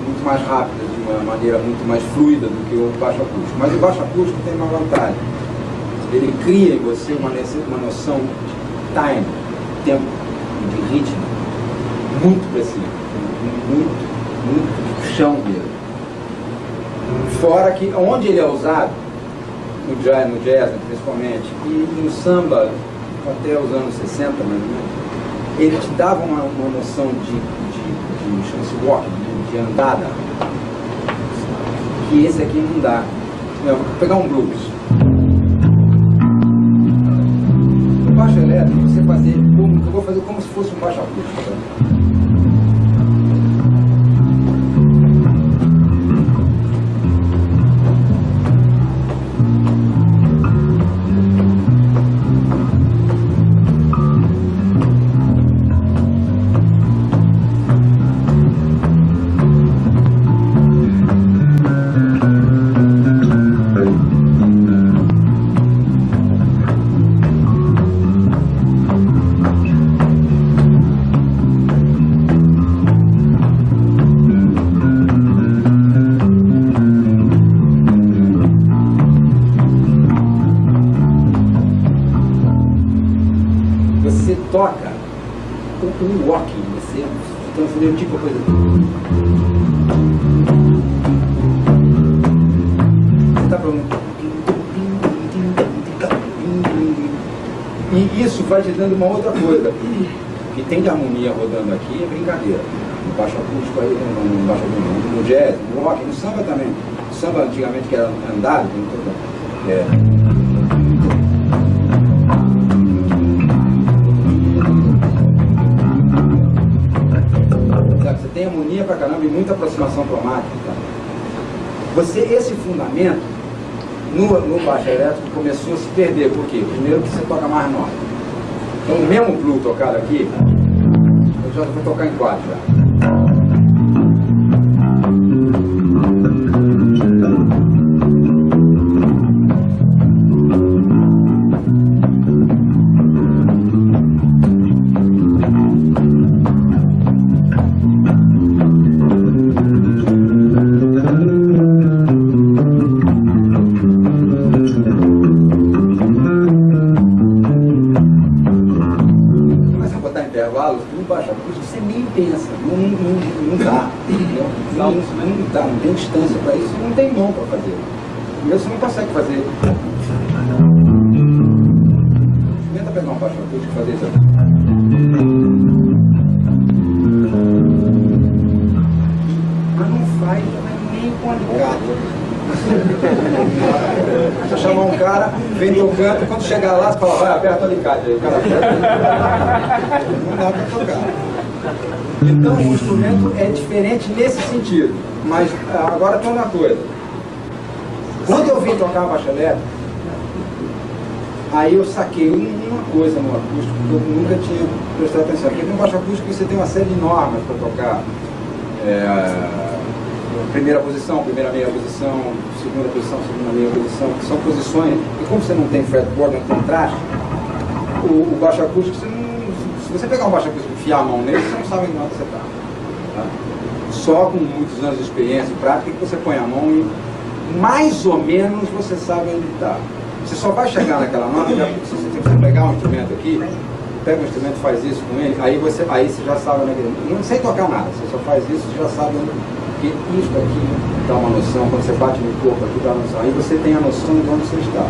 muito mais rápidas, de uma maneira muito mais fluida do que o baixo acústico. Mas o baixo acústico tem uma vantagem. Ele cria em você uma noção de time, tempo, de ritmo, muito preciso, muito chão mesmo. Fora que, onde ele é usado, no jazz principalmente, e no samba, até os anos 60, mais ou menos, ele te dava uma noção de chance walk, de andada, que esse aqui não dá. Vou pegar um blues. No baixo elétrico, você fazer, eu vou fazer como se fosse um baixo acústico. Tá? Toca o walking, você transforma tipo coisa. Você está falando. E isso vai te dando uma outra coisa. Que tem de harmonia rodando aqui é brincadeira. No baixo acústico aí, no baixo acústico, no jazz, no rock, no samba também. O samba antigamente que era andado, você tem harmonia pra caramba e muita aproximação cromática. Tá? Esse fundamento no baixo elétrico começou a se perder. Por quê? Primeiro que você toca mais nota. Então o mesmo blues tocado aqui, eu já vou tocar em 4 já. Não tem distância para isso, não tem mão para fazer. Primeiro você não consegue fazer. Tenta pegar um baixo acústico e fazer isso aqui. Mas não faz nem com alicate. Você chamar um cara, vem tocando, quando chegar lá, você fala, vai, aperta o alicate. Aí o cara aperta, não dá para tocar. Então o instrumento é diferente nesse sentido, mas agora tem uma coisa. Quando eu vim tocar baixo elétrico, aí eu saquei uma coisa no acústico que eu nunca tinha prestado atenção. Porque no baixo acústico você tem uma série de normas para tocar. Primeira posição, primeira meia posição, segunda meia posição, que são posições, e como você não tem fretboard, não tem traste, o baixo acústico, se você pegar um baixo acústico e enfiar a mão nele, você não sabe em que nota você está. Tá? Só com muitos anos de experiência e prática que você põe a mão e mais ou menos você sabe onde está. Você só vai chegar naquela nota, se você pegar um instrumento aqui, pega um instrumento e faz isso com ele, aí você já sabe, né, não sem tocar nada, você só faz isso e já sabe onde, porque isso aqui dá uma noção, quando você bate no corpo aqui dá uma noção, aí você tem a noção de onde você está.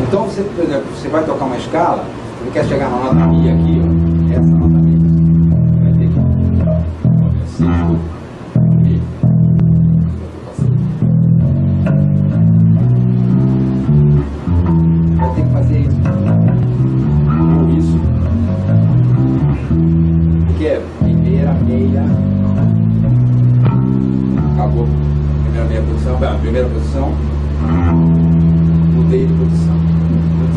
Então você, por exemplo, você vai tocar uma escala, você quer chegar na nota Mi aqui, ó, essa nota Mi, você vai ter que vai ter que fazer isso. Isso. Que é primeira meia. Acabou. Primeira posição. Mudei de posição.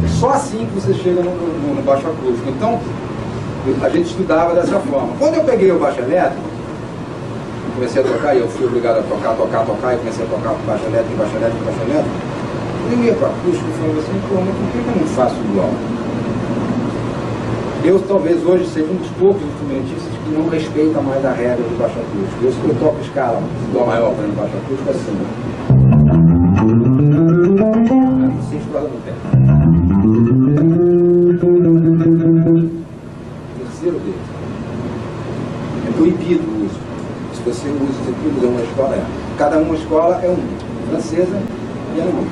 Só assim que você chega no baixo acústico. Então, a gente estudava dessa forma. Quando eu peguei o baixo elétrico, comecei a tocar, e eu fui obrigado a tocar, e comecei a tocar baixo elétrico. Eu ia para o acústico e falava assim, pô, mas por que eu não faço igual? Eu talvez hoje seja um dos poucos instrumentistas que não respeita mais a regra do baixo acústico. Eu toco escala do maior para o baixo acústico assim. Sem estrada no pé. Terceiro dedo. É proibido o uso. Se você usa, você precisa uma escola, cada uma escola é uma. Francesa e alemã.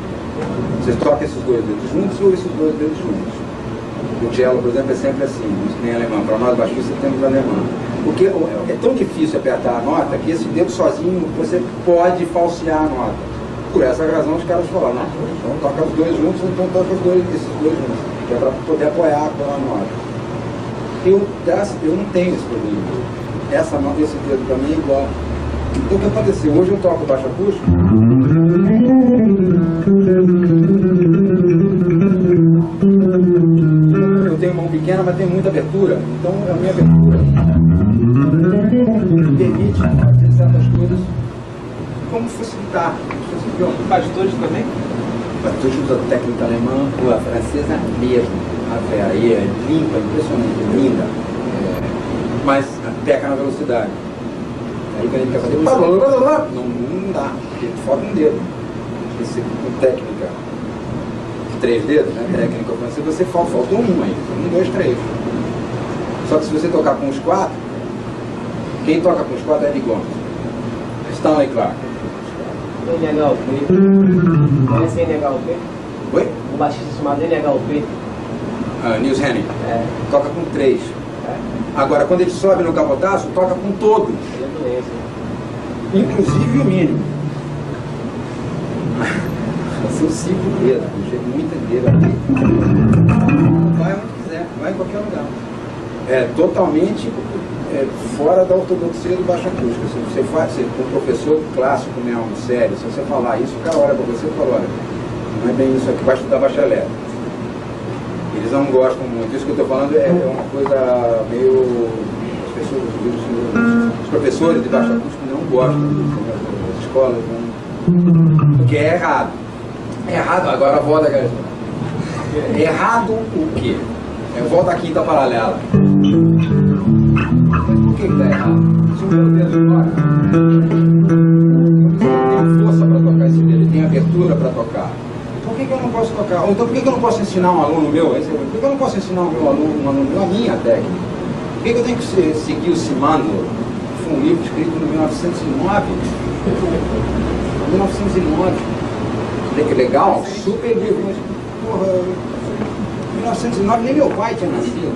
Você toca esses dois dedos juntos ou esses dois dedos juntos. O cello, por exemplo, é sempre assim, nem alemão. Para nós baixistas temos alemão. Porque é tão difícil apertar a nota que esse dedo sozinho você pode falsear a nota. Por essa razão os caras falaram, não, então toca os dois juntos, então toca esses dois juntos. Que é para poder apoiar aquela nota. Eu não tenho esse problema. Esse dedo para mim é igual. Então o que aconteceu? Hoje eu toco baixo acústico. Eu tenho mão pequena, mas tenho muita abertura. Então a minha abertura me permite fazer certas coisas como facilitar. Pastores também? Pastores usa técnica alemã, ou a francesa mesmo. Aí é limpa, impressionante, linda. Mas peca na velocidade. Aí que a gente quer fazer, não dá, porque falta um dedo. Esse, com técnica de 3 dedos, né? Técnica francesa, você faltou um aí. 1, 2, 3. Só que se você tocar com os 4, quem toca com os 4 é de Gomes. Stanley Clarke. NHLP. Conhece NHLP? Oi? Um baixista chamado NHLP. Nils Henning. É. Toca com 3. Agora, quando ele sobe no capotaço, toca com todos. Inclusive o mínimo. São 5 dedos, muita dedo. Vai onde quiser, vai em qualquer lugar. É totalmente fora da ortodoxia do baixo acústico. Se você faz com um professor clássico mesmo, sério, se você falar isso, o cara olha para você e fala, olha, não é bem isso aqui, vai estudar baixo elétrico. Eles não gostam muito. Isso que eu estou falando é uma coisa meio... Os professores de baixo acústico não gostam disso, as escolas não... Porque é errado. É errado, agora volta, galera. Errado o quê? Volta à quinta paralela. Mas por que está errado? Se o meu dedo toca, ele tem força para tocar esse dedo, ele tem abertura para tocar. Por que eu não posso tocar? Ou então por que eu não posso ensinar um aluno meu? Por que eu não posso ensinar um aluno meu a minha técnica? Por que eu tenho que seguir o Simandl? Foi um livro escrito em 1909. 1909. Que legal, super livro, mas porra, 1909 nem meu pai tinha nascido.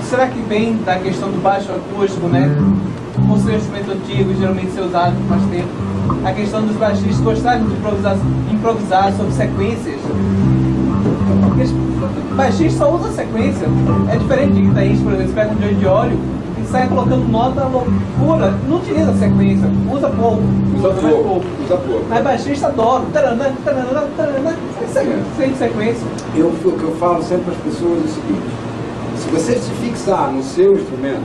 Será que vem da questão do baixo acústico, né? Por ser um instrumento antigo, geralmente ser usado por mais tempo, a questão dos baixistas gostarem de improvisar sobre sequências? Porque os baixistas só usam sequência. É diferente de guitarrista, por exemplo, você pega um joio de óleo e sai colocando nota loucura, não utiliza sequência, usa pouco. Usa pouco. Mas baixista adora, sem sequência. O que eu falo sempre para as pessoas é o seguinte: se você se fixar no seu instrumento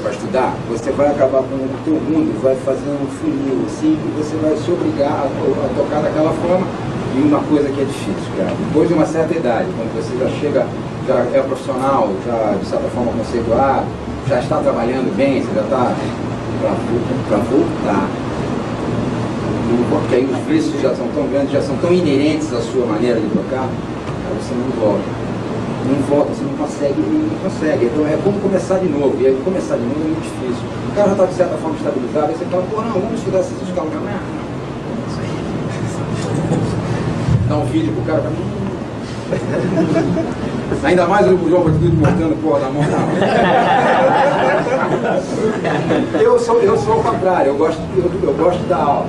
para estudar, você vai acabar com o teu mundo, vai fazer um funil assim, e você vai se obrigar a tocar daquela forma, E uma coisa que é difícil, cara, depois de uma certa idade, quando você já chega, já é profissional, já de certa forma conceituado, já está trabalhando bem, você já está para voltar. Porque aí os vícios já são tão grandes, já são tão inerentes à sua maneira de tocar, aí você não volta. Não volta, você não consegue. Então é como começar de novo. E aí começar de novo é muito difícil. O cara já está de certa forma estabilizado, aí você fala, pô, não, vamos estudar essas escalas. Não, isso aí. Dá um vídeo pro cara pra mim. Ainda mais o João Batista mostrando porra da mão. Eu sou o contrário, eu gosto da aula.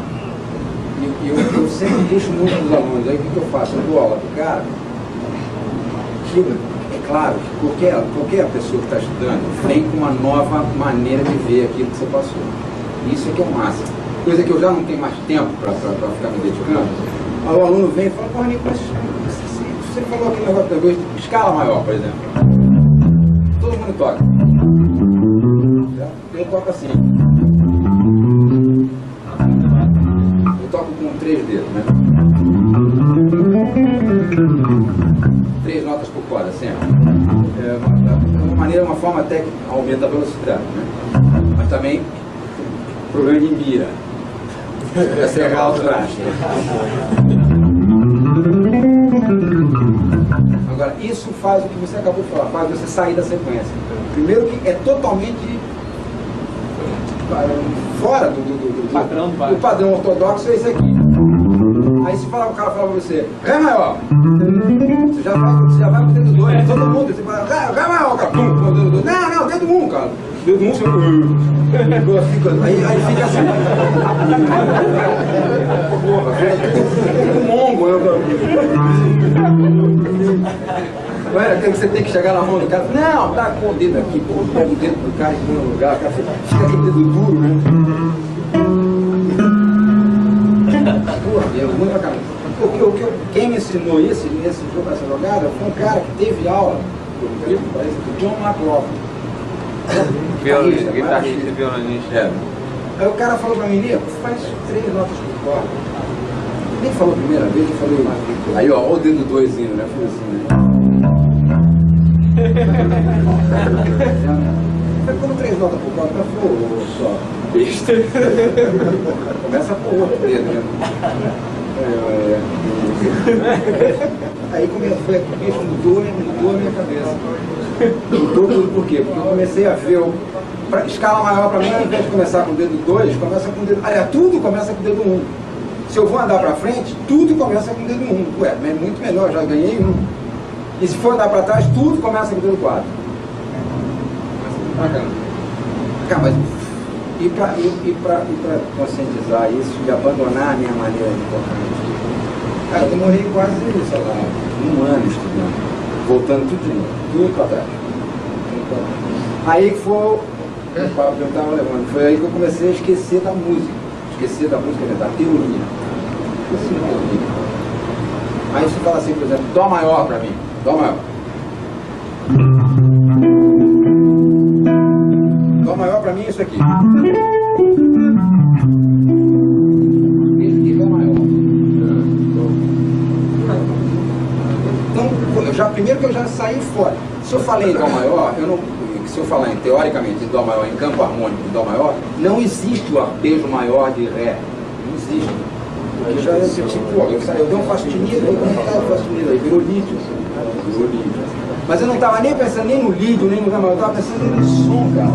E eu sempre puxo muito dos alunos. Aí o que eu faço? Eu dou aula pro cara. Que, é claro que qualquer pessoa que está estudando vem com uma nova maneira de ver aquilo que você passou. Isso é que é o máximo. Coisa que eu já não tenho mais tempo para ficar me dedicando. Aí o aluno vem e fala, porra, Nico, mas você falou aquele negócio da coisa, escala maior, por exemplo. Todo mundo toca. Eu toco assim. Eu toco com 3 dedos, né? 3 notas por corda, sempre. É uma forma até que aumenta a velocidade, né? Mas também problema de mira. Essa é a alta drástica. Agora, isso faz o que você acabou de falar, faz você sair da sequência. Primeiro que é totalmente fora do padrão ortodoxo, é isso aqui. Aí se o cara fala pra você, Ré maior, você já vai pro dedo 2, todo mundo, você fala, Ré maior, cara, não, dedo 1, cara. Dedo 1, você aí fica assim. Porra, fica mongo, não é que você tem que chegar na mão do cara, não, tá com o dedo aqui, pô, o dedo do cara em um lugar, o cara fica aquele dedo duro, né? Porra, é muito bacana. Quem me ensinou esse jogo, essa jogada, foi um cara que teve aula, parece que John McLaughlin. Guitarrista e violonista. É. Aí o cara falou pra mim, Nico, faz 3 notas por corda. Nem falou a primeira vez, eu falei, aí ó, o dedo 2 indo, né? Foi assim, né? Como 3 notas por corda, falou, só, besta. Começa por outro dedo, né? Aí foi aqui, bicho, mudou a minha cabeça. Mudou tudo por quê? Porque eu comecei a ver, escala maior pra mim, ao invés de começar com o dedo 2, começa com o dedo, aliás, tudo começa com o dedo 1. Se eu vou andar pra frente, tudo começa com o dedo 1. Ué, é muito melhor, já ganhei 1. E se for andar pra trás, tudo começa com o dedo 4. Bacana. Cara, mas e pra conscientizar isso e abandonar a minha maneira de tocar? Cara, eu demorei quase, sei lá, 1 ano estudando, voltando tudo pra trás. Aí que foi o papo que eu estava levando, foi aí que eu comecei a esquecer da música, da teoria. Aí você fala assim, por exemplo, Dó maior pra mim, Dó maior. Dó maior pra mim é isso aqui. E Ré maior. Então, primeiro que eu já saí fora. Se eu falei em Dó maior, se eu falar teoricamente em Dó maior, em campo harmônico de Dó maior, não existe o arpejo maior de Ré. Não existe. Porque já eu dei um fastidio, aí virou lídio. Mas eu não estava nem pensando nem no lídio, nem no Ré maior, eu estava pensando no som, cara.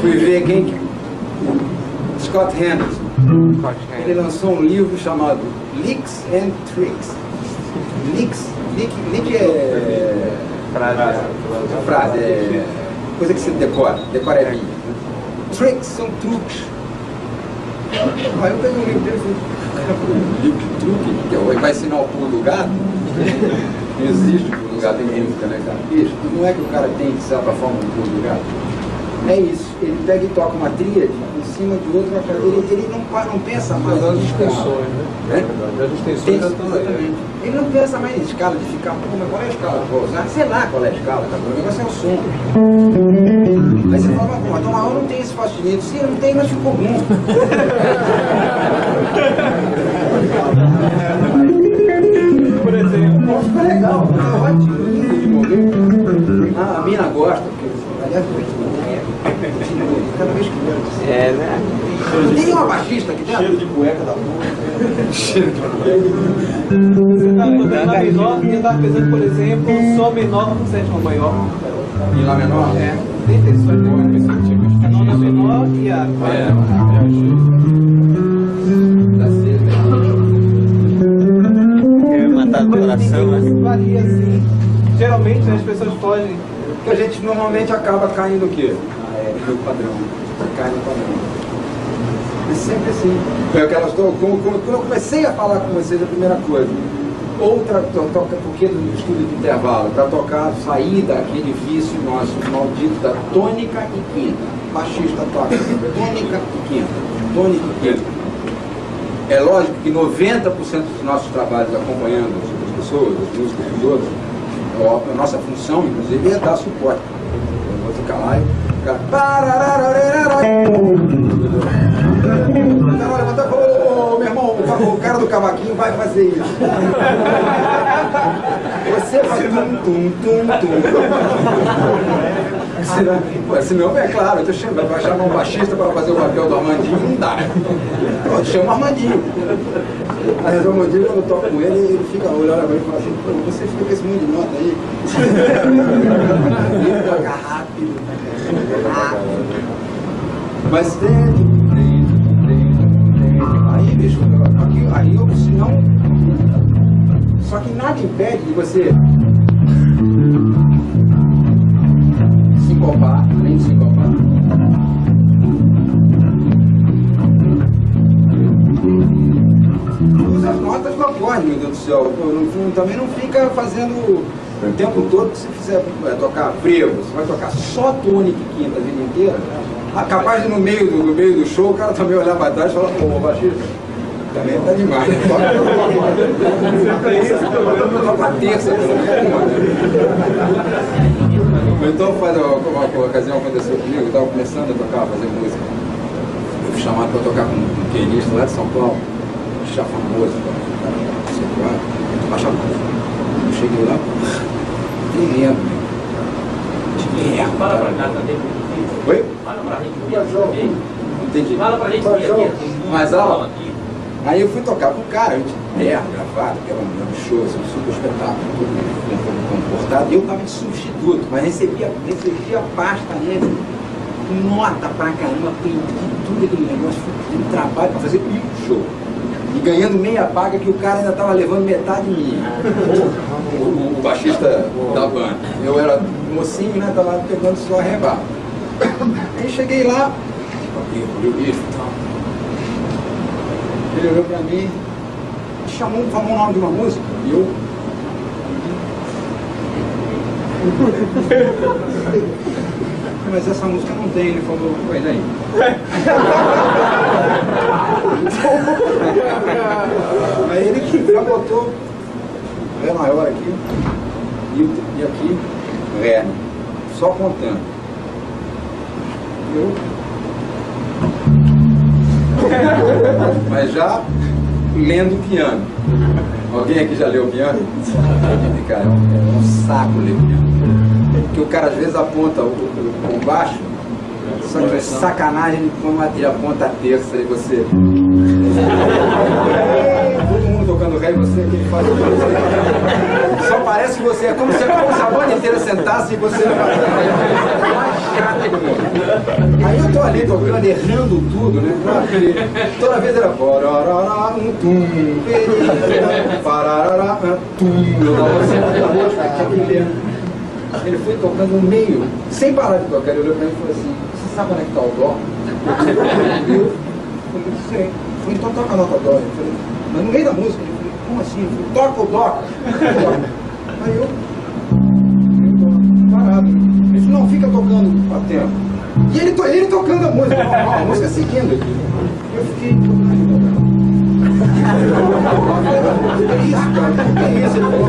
Fui ver quem? Scott Henderson. Ele lançou um livro chamado Licks and Tricks. Lick é frase, é coisa que você decoraria. Tricks são truques. Aí eu peguei um livro dele e falei, livro de truque, que vai ensinar o pulo do gato? Não existe o pulo do gato em música, né, cara? Bicho, não é que o cara tem, de certa forma, um pulo do gato? É isso, ele pega e toca uma tríade em cima de outra, ele não pensa mais Mas as em escala. extensões, né? É? As extensões Tem, já estão aí. exatamente. Ele não pensa mais em escala, de ficar, pô, mas qual é a escala? Pô, sei lá qual é a escala, cara. O negócio é o som. Aí você fala, pô, então eu não tenho esse fascínio. Sim, não tem, mas ficou bom. Por exemplo. Pô, ficou legal, tá ótimo, lindo de mover. Ah, a mina gosta, porque, aliás, cada vez que eu É, né? tem uma baixista aqui dentro? Cheiro de cueca da porra. Você tá tocando Lá menor e eu tava pensando, por exemplo, Sol menor com sétima maior. E Lá menor? É, tem intenções perspectivas. Nona menor e a Quer matar o coração, né? varia assim. Geralmente as pessoas fogem. Porque a gente normalmente acaba caindo o quê? No padrão. Cai no padrão. É sempre assim. Foi aquelas, quando eu comecei a falar com vocês, a primeira coisa. Outra, toca porque do estudo de intervalo, para tocar, sair daquele vício nosso maldito da tônica e quinta. O baixista toca tônica e quinta. Tônica e quinta. É lógico que 90% dos nossos trabalhos acompanhando as pessoas, os músicos dos outros, a nossa função, inclusive, é dar suporte. Eu vou ficar lá e ficar. Ô, meu irmão, o cara do cavaquinho vai fazer isso. Você faz tum. Senão, é claro, eu vai chamar um baixista para fazer o papel do Armandinho, não dá. Eu chamo o Armandinho. Mas o Armandinho, quando eu toco com ele, ele fica olhando pra mim e fala assim, pô, você fica com esse monte de nota aí. Ele toca rápido. Mas aí, bicho, aí eu, se não. Só que nada impede de você sincopar, além de sincopar. Usa as notas do acorde, meu Deus do céu. Também não fica fazendo o tempo todo que você fizer tocar frevo, você vai tocar só tônica e quinta a vida inteira. Capaz de no meio do show o cara também olhar para trás e falar, pô, baixista, também tá demais. Toca a terça, pelo menos. Então, uma ocasião aconteceu comigo, eu estava começando a tocar, a fazer música. Eu fui chamado para tocar com um pianista lá de São Paulo, já famoso, baixava. Eu cheguei lá, tremendo. Fala pra cá, tá dentro. Oi? Fala pra gente. Entendi. Fala pra gente aqui. Mas aula. Aí eu fui tocar com o cara, eu tinha terno, gravata, que era um show, assim, um super espetáculo, tudo comportado, e eu estava de substituto, mas recebia pasta nele, nota pra caramba, aprendi tudo aquele negócio, de trabalho para fazer um show. E ganhando meia paga que o cara ainda estava levando metade minha. O baixista da banda. Eu era mocinho, né? Estava pegando só a rebata. Aí cheguei lá, ele olhou pra mim, chamou o nome de uma música, e eu. Mas essa música não tem, ele falou, pois aí. Aí ele já botou Ré maior aqui e aqui Ré, só contando. Eu. Mas já lendo o piano. Alguém aqui já leu o piano? Cara, é um saco ler piano. Porque o cara às vezes aponta o baixo, só que é sacanagem, ele aponta a terça e você. Todo mundo tocando Ré e você que faz o que só parece que você é como se a banda inteira sentasse e você mais chato do mundo. Aí eu tô ali tocando, errando tudo, né? Toda vez era ele foi tocando no meio, sem parar de tocar, ele olhou pra mim e falou assim, você sabe onde é que tá o dó? Eu falei, então toca a nota dó. Eu falei, mas no meio da música, ele falou, como assim? Eu falei, toca o dó. Aí eu parado. Ele falou, não, fica tocando a tempo. E ele tocando a música, normal, a música seguindo aqui. Eu fiquei. Que isso, cara? Que isso? Ele falou,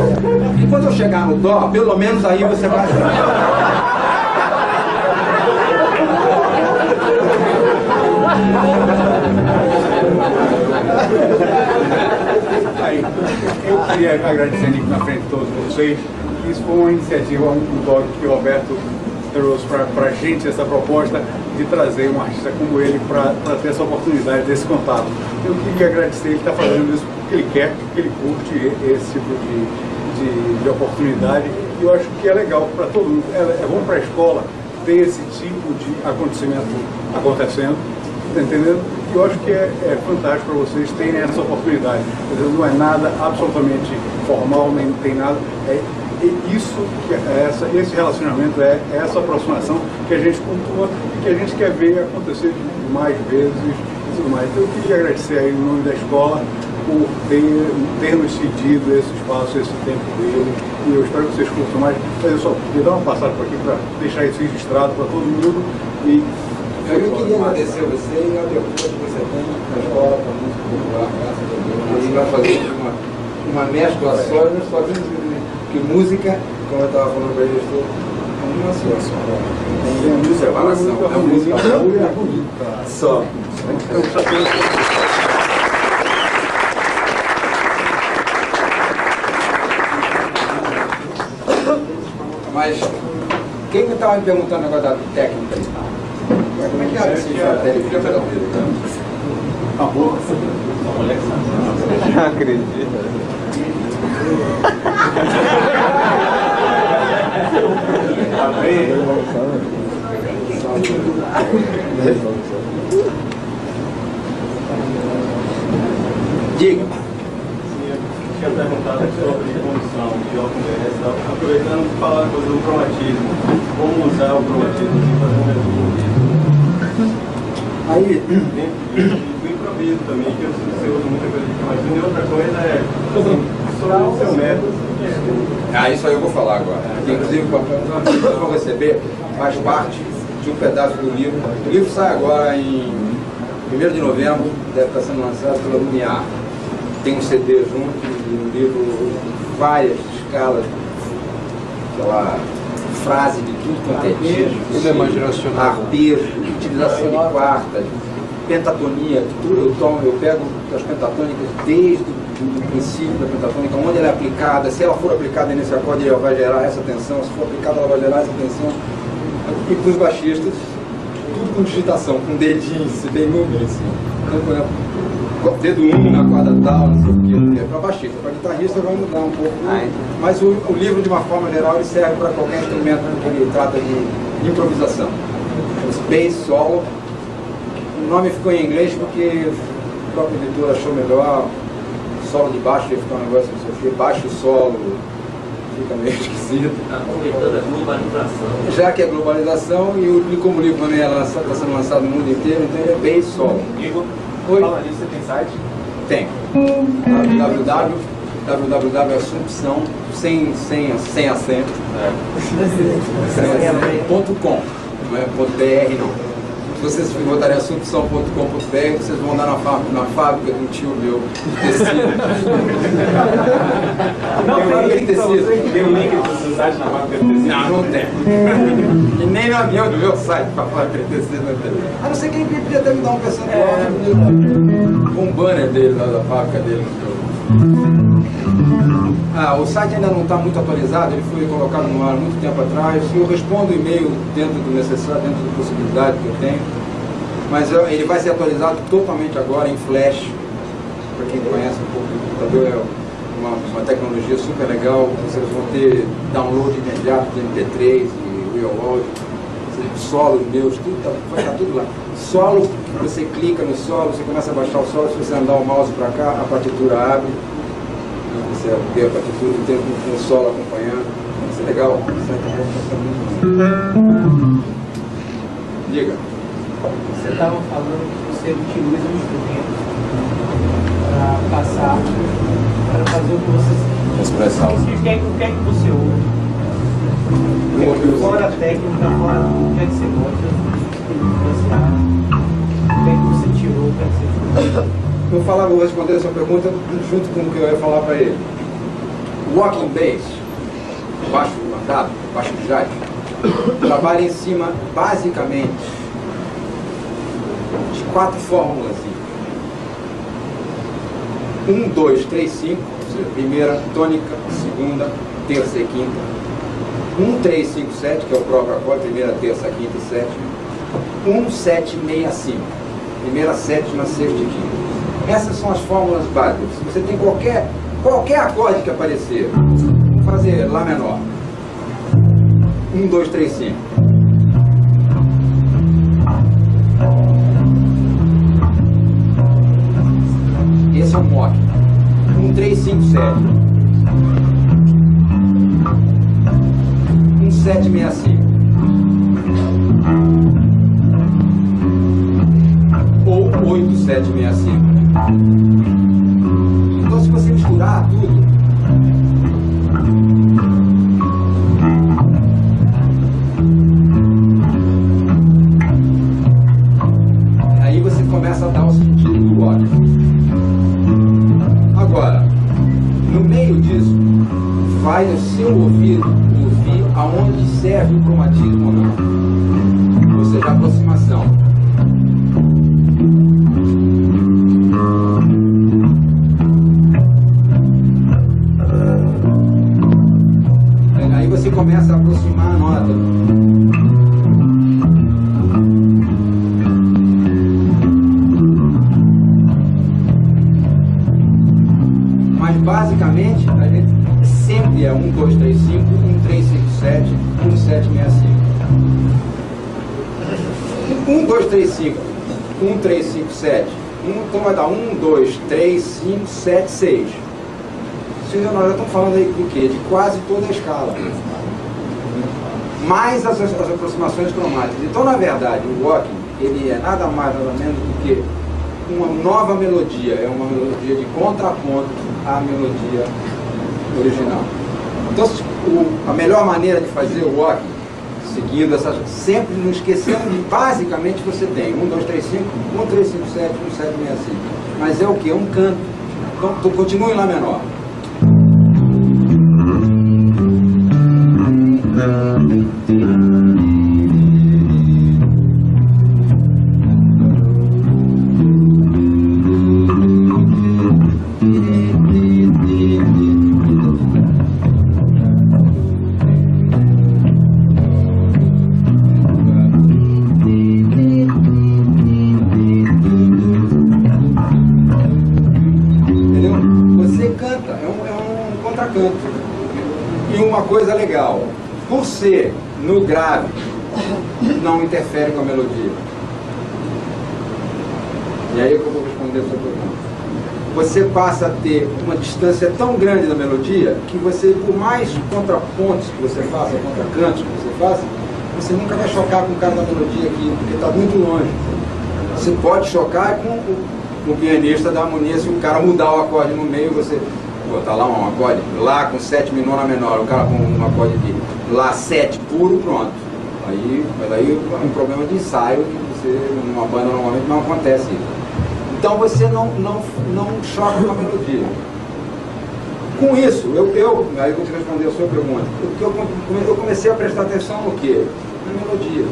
e quando eu chegar no dó, pelo menos aí você vai. Aí, eu queria agradecer aqui na frente de todos vocês. Isso foi uma iniciativa, um toque que o Roberto trouxe para a gente, essa proposta de trazer um artista como ele para ter essa oportunidade desse contato. Eu queria agradecer, ele está fazendo isso porque ele quer, porque ele curte esse tipo de oportunidade. E eu acho que é legal para todo mundo, é bom para a escola ter esse tipo de acontecimento acontecendo, tá entendendo? E eu acho que é fantástico para vocês terem essa oportunidade. Não é nada absolutamente formal, nem tem nada. Isso, esse relacionamento, essa aproximação que a gente cultua e que a gente quer ver acontecer mais vezes e tudo mais. Então eu queria agradecer aí em nome da escola por ter nos cedido esse espaço, esse tempo dele, e eu espero que vocês curtam mais. Mas eu só queria dar uma passada por aqui para deixar isso registrado para todo mundo. E eu queria agradecer a você e a abertura que você tem na escola para a música popular, graças a Deus. A gente vai fazer uma mescla só, eu não estou vendo que música, como eu estava falando para eles, é uma situação. Tem a separação, é a música pura e a bonita. Só. Mas quem estava me perguntando agora da técnica aí? Como é que era esse técnica da vida? Acabou. Já acredito. Diga. Tinha perguntado sobre condição de OpenBS, aproveitando para falar coisa do cromatismo, como usar o cromatismo para fazer um resumo. Aí, do improviso também, que você usa muita coisa de cromatismo, e outra coisa é sobre o seu método. isso aí eu vou falar agora. Inclusive, vocês vão receber, faz parte de um pedaço do livro. O livro sai agora em 1º de novembro, deve estar sendo lançado pela Lumiar. Tem um CD junto e um livro, várias escalas, sei lá, frase de tudo quanto é tipo, arpejo, utilização de quartas, pentatonia, tudo eu pego as pentatônicas desde o princípio da pentatônica, onde ela é aplicada, se ela for aplicada nesse acorde ela vai gerar essa tensão, se for aplicada ela vai gerar essa tensão. E para os baixistas, tudo com digitação, com dedinho, bem número assim. Então, por exemplo, dedo 1 na corda tal, não sei o que, para baixista. Para guitarrista vai mudar um pouco. Mas o livro, de uma forma geral, ele serve para qualquer instrumento que ele trata de improvisação. Bass Solo. O nome ficou em inglês porque o próprio editor achou melhor. Solo de baixo ia ficar um negócio, não sei o que, baixo solo, fica meio esquisito. Aproveitando a globalização. Já que é globalização, e como o livro também está sendo lançado no mundo inteiro, então ele é Bass Solo. Oi? Fala nisso, você tem site? Tem. www.assumpção, sem acento, .com, não é .br não. Se vocês botarem assumpção.com.br, vocês vão andar na fábrica de um tio meu de tecido. Não, tem tecido. Tem um link do seu site na fábrica de tecido? Não tem. E nem no avião do meu site para fábrica de tecido não tem. A não ser que ele podia até me dar um percentual com um banner dele, da fábrica dele. O site ainda não está muito atualizado, ele foi colocado no ar há muito tempo atrás. Eu respondo o e-mail dentro do necessário, dentro da possibilidade que eu tenho. Mas ele vai ser atualizado totalmente agora em Flash. Para quem conhece um pouco do computador, é uma tecnologia super legal. Vocês vão ter download imediato de MP3 e Real Audio, solos meus, tudo, vai estar tudo lá. Solo, você clica no solo, você começa a baixar o solo, se você andar o mouse para cá, a partitura abre. Você vê a partitura do tempo com o solo acompanhando. Isso é legal. Diga. Você estava falando que você utiliza um instrumento para passar, para fazer o que você Expressar. O que é que você ouve? Fora a técnica, fora o que é que você gosta de influenciar, o que é que você tirou, o que é que você fez? Vou responder essa pergunta junto com o que eu ia falar para ele. Walking bass, baixo mandado, baixo de jazz, trabalha em cima, basicamente, de 4 fórmulas. 1, 2, 3, 5, ou seja, primeira, tônica, segunda, terça e quinta. 1, 3, 5, 7, que é o próprio acorde, primeira, terça, quinta e sétima. 1, 7, meia, 5. Primeira, sétima, sexta e quinta. Essas são as fórmulas básicas. Se você tem qualquer acorde que aparecer, vou fazer Lá menor. 1, 2, 3, 5. Esse é o mock. 1, 3, 5, 7. 1, 7, meia, 5. Ou 8, 7, meia, 5. Então, se você misturar tudo, aí você começa a dar o sentido do rock. Agora, no meio disso, vai o seu ouvido ouvir aonde serve o cromatismo ou não. Ou seja, a aproximação. Aí você começa a aproximar a nota. Mas basicamente a gente sempre é 1, 2, 3, 5, 1, 3, 5, 7, 1, 7, 6, 5. 1, 2, 3, 5, 1, 3, 5, 7. Então vai dar 1, 2, 3, 5, 7, 6. Nós já estamos falando aí do quê? De quase toda a escala. Mais as aproximações cromáticas. Então, na verdade, o walking, ele é nada mais, nada menos do que uma nova melodia. É uma melodia de contraponto à melodia original. Então, a melhor maneira de fazer o walking, seguindo essas, sempre não esquecendo de, basicamente, você tem 1, 2, 3, 5, 1, 3, 5, 7, 1, 7, 6, 5. Mas é o que? É um canto. Então, continue em Lá menor. Entendeu? Você canta, é um contracanto. E uma coisa legal, por ser no grave, não interfere com a melodia. E aí é que eu vou responder a sua pergunta. Você passa a ter uma distância tão grande da melodia que você, por mais contrapontos que você faça, contracantos que você faça, você nunca vai chocar com o cara da melodia aqui, porque está muito longe. Você pode chocar com o pianista da harmonia se o cara mudar o acorde no meio, você botar lá um acorde Lá com 7 nona menor, o cara com um acorde de Lá 7 puro, pronto. Mas aí é um problema de ensaio, que você, numa banda normalmente não acontece isso. Então você não choca com a melodia. Com isso, aí eu vou te responder a sua pergunta. Eu comecei a prestar atenção no quê? Na melodia.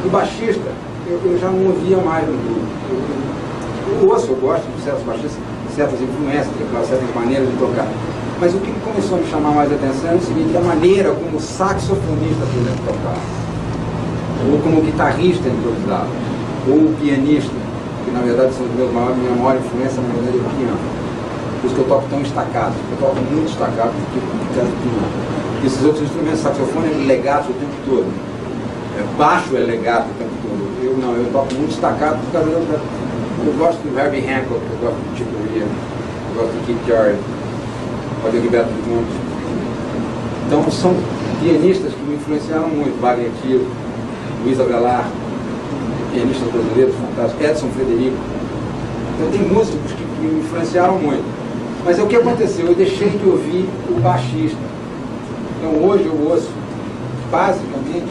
O baixista, eu já não ouvia mais no grupo. Eu ouço, eu gosto de certos baixistas, certas influências, certas maneiras de tocar. Mas o que começou a me chamar mais a atenção é o seguinte: a maneira como o saxofonista, por exemplo, tocava, ou como o guitarrista improvisava, ou o pianista, que na verdade são minha maior influência, na verdade, é o piano. Por isso que eu toco tão estacado, eu toco muito estacado porque do piano. Esses outros instrumentos, saxofone é legato o tempo todo, baixo é legato o tempo todo. Eu toco muito estacado por causa eu gosto do Herbie Hancock, eu gosto do Chick Corea, eu gosto do Keith Jarrett, o Gilberto Montes. Então são pianistas que me influenciaram muito. Wagner Tiso, Luiz Avelar, pianistas brasileiros fantásticos, Edson Frederico. Então tem músicos que me influenciaram muito. Mas o que aconteceu? Eu deixei de ouvir o baixista. Então hoje eu ouço, basicamente,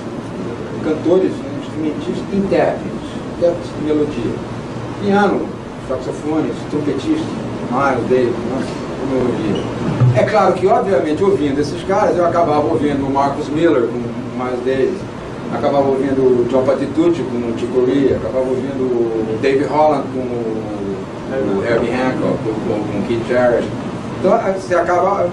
cantores, instrumentistas, intérpretes de melodia. Piano, saxofones, trompetistas, Miles Davis, de melodia. É claro que, obviamente, ouvindo esses caras, eu acabava ouvindo o Marcus Miller com o Miles Davis, acabava ouvindo o John Patitucci com o Chick Corea, acabava ouvindo o David Holland com o Herbie Hancock, com o Keith Jarrett. Então você acaba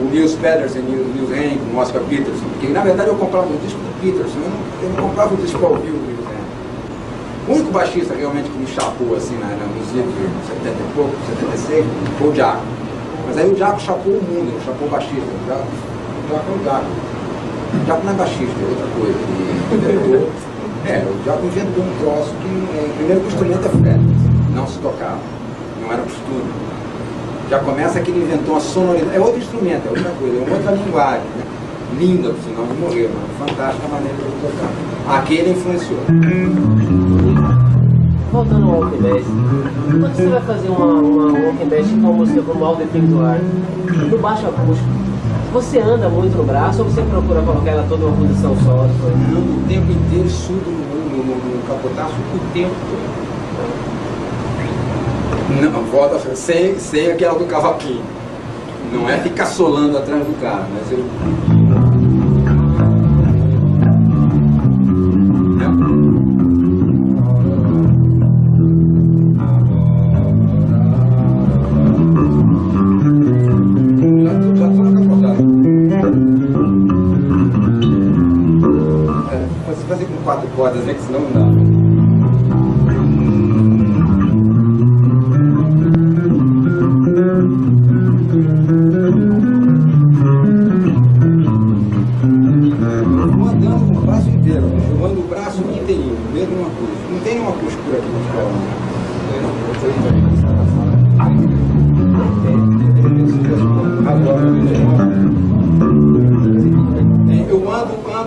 o Nils Pedersen, Nils Henning com o Oscar Peterson, porque na verdade eu comprava o disco do Peterson, eu não comprava o disco ao vivo do Nils Henning. O único baixista realmente que me chapou assim na música de 70 e pouco, 76, foi o Jaco. Mas aí o Jaco chapou o mundo, não chapou o baixista. O Jaco é o Jaco. O Jaco não é baixista, é outra coisa. O Jaco inventou um troço que, primeiro que o instrumento é fretless, não se tocava, não era costume. Já começa que ele inventou uma sonoridade, é outro instrumento, é outra coisa, é uma outra linguagem, né? Linda, por sinal, de morrer, mas fantástica a maneira de ele tocar. Aqui ele influenciou. Voltando ao Walking Bass, quando você vai fazer uma Walking Bass com uma música como All the Things You Are, no baixo acústico, você anda muito no braço ou você procura colocar ela toda uma posição só? Não, o tempo inteiro, sudo no capotaço o tempo todo. Não, volta sem aquela do cavaquinho. Não é ficar solando atrás do cara, mas eu... Já tô na capotada. Você fazer com 4 cordas, que senão não dá.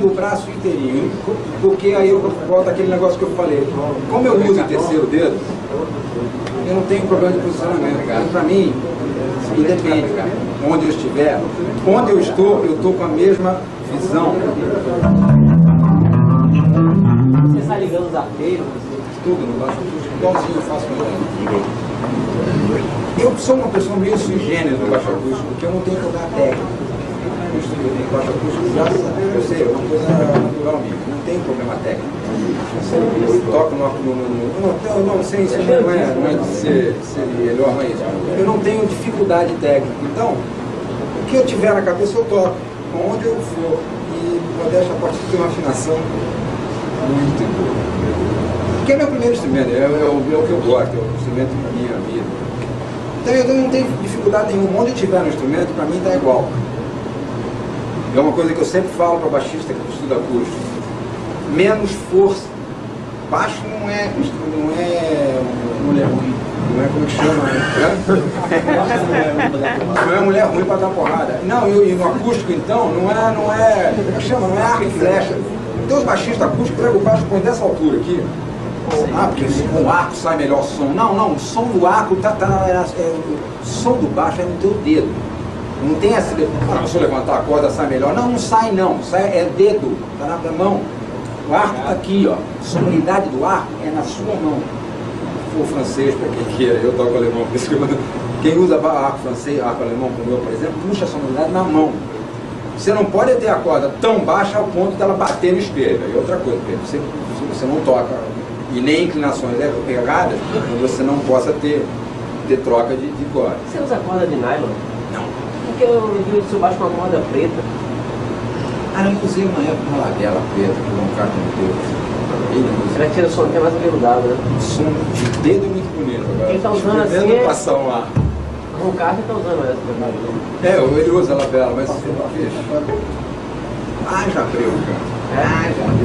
O braço inteirinho, porque aí eu volto aquele negócio que eu falei. Como eu uso o terceiro dedo, eu não tenho problema de posicionamento, cara. Pra mim, independe, cara. Onde eu estiver, onde eu estou com a mesma visão. Você está ligando os arqueiros? Tudo no baixo, igualzinho eu faço com ele. Eu sou uma pessoa meio sui generis no baixo acústico, porque eu não tenho que tocar técnica. Eu baixo acústico, eu sei, é uma coisa natural minha, não tem problema técnico. Eu toco não sei, isso não é de ser melhor, mas eu não tenho dificuldade técnica. Então, o que eu tiver na cabeça eu toco, onde eu for. E modéstia pode ter uma afinação muito boa. Porque é meu primeiro instrumento, é o que eu gosto, é o instrumento da minha vida. Então eu não tenho dificuldade nenhuma, onde eu tiver no instrumento, para mim está igual. É uma coisa que eu sempre falo para baixista que estuda acústico. Menos força. Baixo não é mulher ruim. Não é como que chama, não é mulher ruim para dar porrada. Não, e no acústico então, não é como que chama? Não é arco e flecha. Então os baixistas acústicos pegam o baixo põe dessa altura aqui. Porque com o arco sai melhor som. Não, o som do arco o som do baixo é no teu dedo. Não tem essa. Se eu levantar a corda sai melhor. Não sai não. Sai é dedo, tá na mão. O arco está aqui, ó. A sonoridade do arco é na sua mão. Se for francês, para quem queira, eu toco alemão, por isso que quem usa arco francês, arco alemão como eu, por exemplo, puxa a sonoridade na mão. Você não pode ter a corda tão baixa ao ponto dela bater no espelho. E outra coisa, você não toca, e nem inclinações pegadas, você não possa ter troca de corda. Você usa corda de nylon? Não. Porque eu vi o seu baixo com uma corda preta. Eu usei uma época uma labela preta, que um cara que me deu. Ela tira o som que é mais veludado, né? O som de dedo é muito bonito agora. Quem tá usando assim passar um ar. O carro tá usando essa também. Ele usa a labela, mas já breu, cara. Já breu.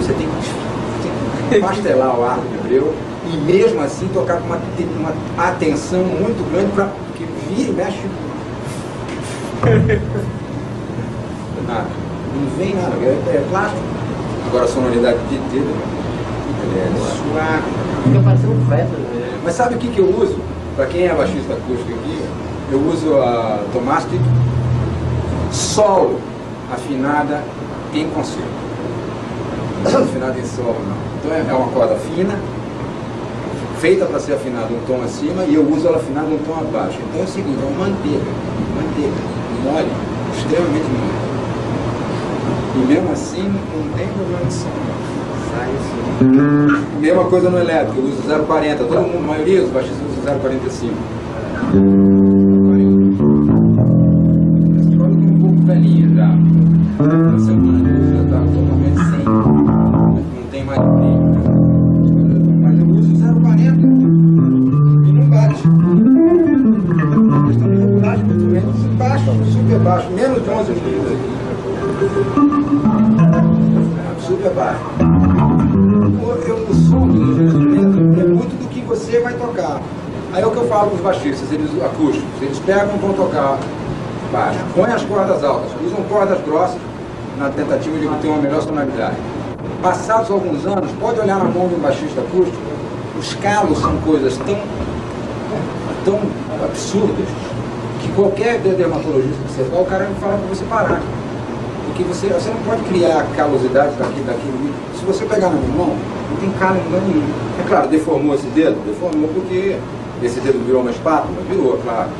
Você tem que pastelar o arco de breu e mesmo assim tocar com uma atenção muito grande para que vira e mexe. Nada. Não vem nada, é plástico. Agora a sonoridade de dedo é suave. Fica parecendo um freto, né? Mas sabe o que eu uso? Para quem é baixista acústico aqui, eu uso a Tomastic solo. afinada em concerto. Afinada em solo, não. Então é uma corda fina, feita para ser afinada um tom acima, e eu uso ela afinada um tom abaixo. Então é o seguinte, é uma manteiga, mole, extremamente mole. E mesmo assim não tem problema de som, sai assim. Mesma coisa no elétrico, eu uso 0,40, todo mundo, a maioria dos baixistas usa 0,45. Essa corda é um pouco velhinha já. Na semana já está totalmente sem, não tem mais brilho. Mas eu uso 0,40 e não bate. A questão de regulagem muito bem, baixo, super baixo, menos de 11 milímetros. Super baixo. O som do instrumento é muito do que você vai tocar. Aí é o que eu falo para os baixistas, eles acústicos, eles pegam e vão tocar baixo, põem as cordas altas, usam cordas grossas na tentativa de ter uma melhor sonoridade. Passados alguns anos, pode olhar na mão de um baixista acústico, os calos são coisas tão absurdas que qualquer dermatologista que você for, o cara fala para você parar. Porque você não pode criar calosidade daquilo. Se você pegar na minha mão, não tem calo em lugar nenhum. É claro, deformou esse dedo? Deformou porque esse dedo virou uma espátula? Virou, claro.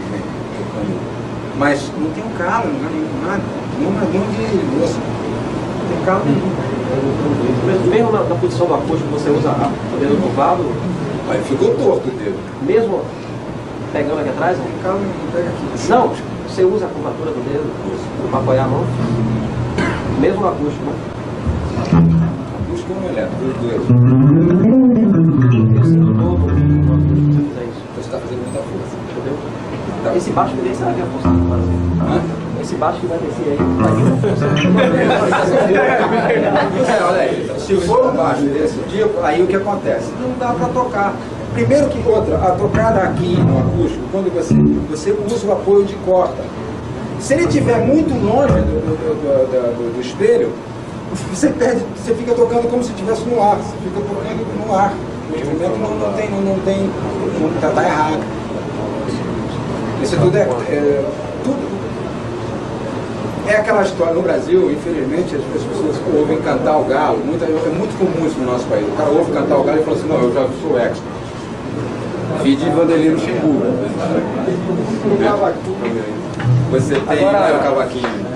Mas não tem um calo em lugar nenhum, nada. Não de osso. Não tem calo nenhum. Mesmo na posição do acústico, você usa o dedo curvado? Aí ficou torto o dedo. Mesmo pegando aqui atrás? Não tem calo nenhum, pega aqui. Não, você usa a curvatura do dedo para apoiar a mão? Mesmo no acústico, né? Acústico ou no elétrico, os dois. Eu sinto todo no acústico se você fizer isso. Você está fazendo muita força. Entendeu? Tá. Esse baixo que desce, será que é a força que vai fazer? Esse baixo que vai descer aí, vai ter uma força. Olha aí, se for um baixo desse tipo, aí o que acontece? Não dá para tocar. Primeiro que outra, a tocada aqui no acústico, quando você usa o apoio de corda. Se ele estiver muito longe do espelho, você fica tocando como se estivesse no ar. Você fica tocando no ar. O instrumento não tem, está errado. Isso tudo tudo. É aquela história no Brasil, infelizmente, as pessoas ouvem cantar o galo. É muito comum isso no nosso país. O cara ouve cantar o galo e fala assim, não, eu já sou expert. Vide Vandelino Ximbu. Você tem o cavaquinho.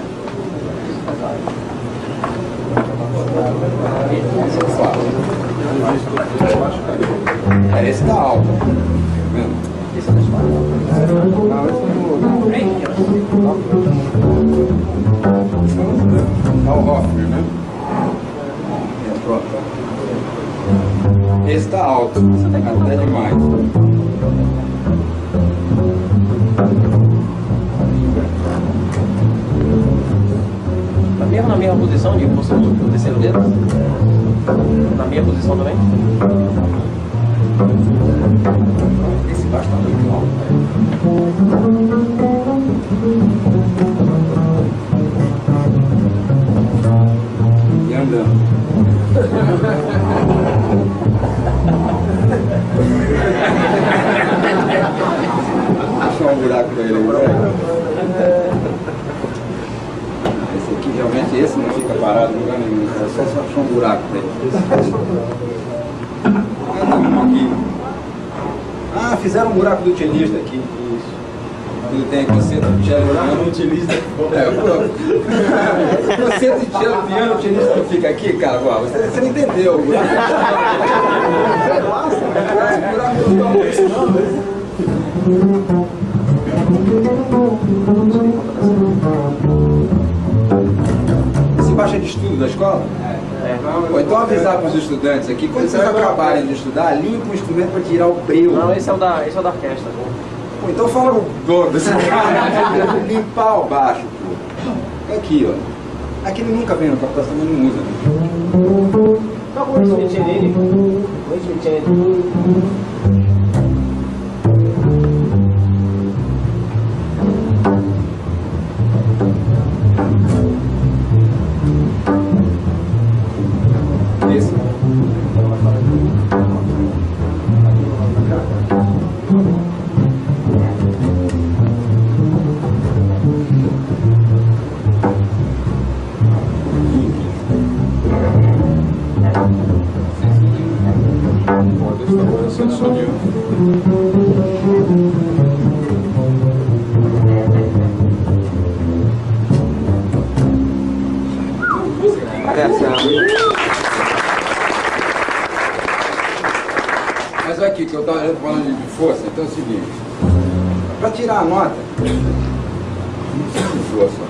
Esse tá alto. Tá vendo? Esse é mais baixo. É o Hoffner, né? Pronto. Esse tá alto. Até demais. Mesmo na mesma posição de você usa o terceiro dedo? Na minha posição também? Esse baixo tá muito alto. E andando. Achar um buraco pra ele aí, realmente esse não fica parado em lugar nenhum, é só achar um buraco dele. Aqui. Ah, fizeram um buraco do cellista aqui. Isso. Ele tem aqui o centro de cello piano. O cellista. O centro de cello piano, o cellista não fica aqui, cara. Você não entendeu. O buraco. Nossa, esse buraco não está Esse baixo é de estudo da escola? Ou então avisar para os estudantes aqui, quando vocês acabarem de estudar, limpa o instrumento para tirar o breu. Não, esse é o da orquestra. Pô, então fala o dono desse cara, limpar o baixo, pô. Aqui, ó. Aqui ele nunca vem no captação, também não usa. Acabou o Smith nele. O Smith. Esse. Estou só de Mas aqui, que eu estava falando de força, então é o seguinte, para tirar a nota, não precisa de força.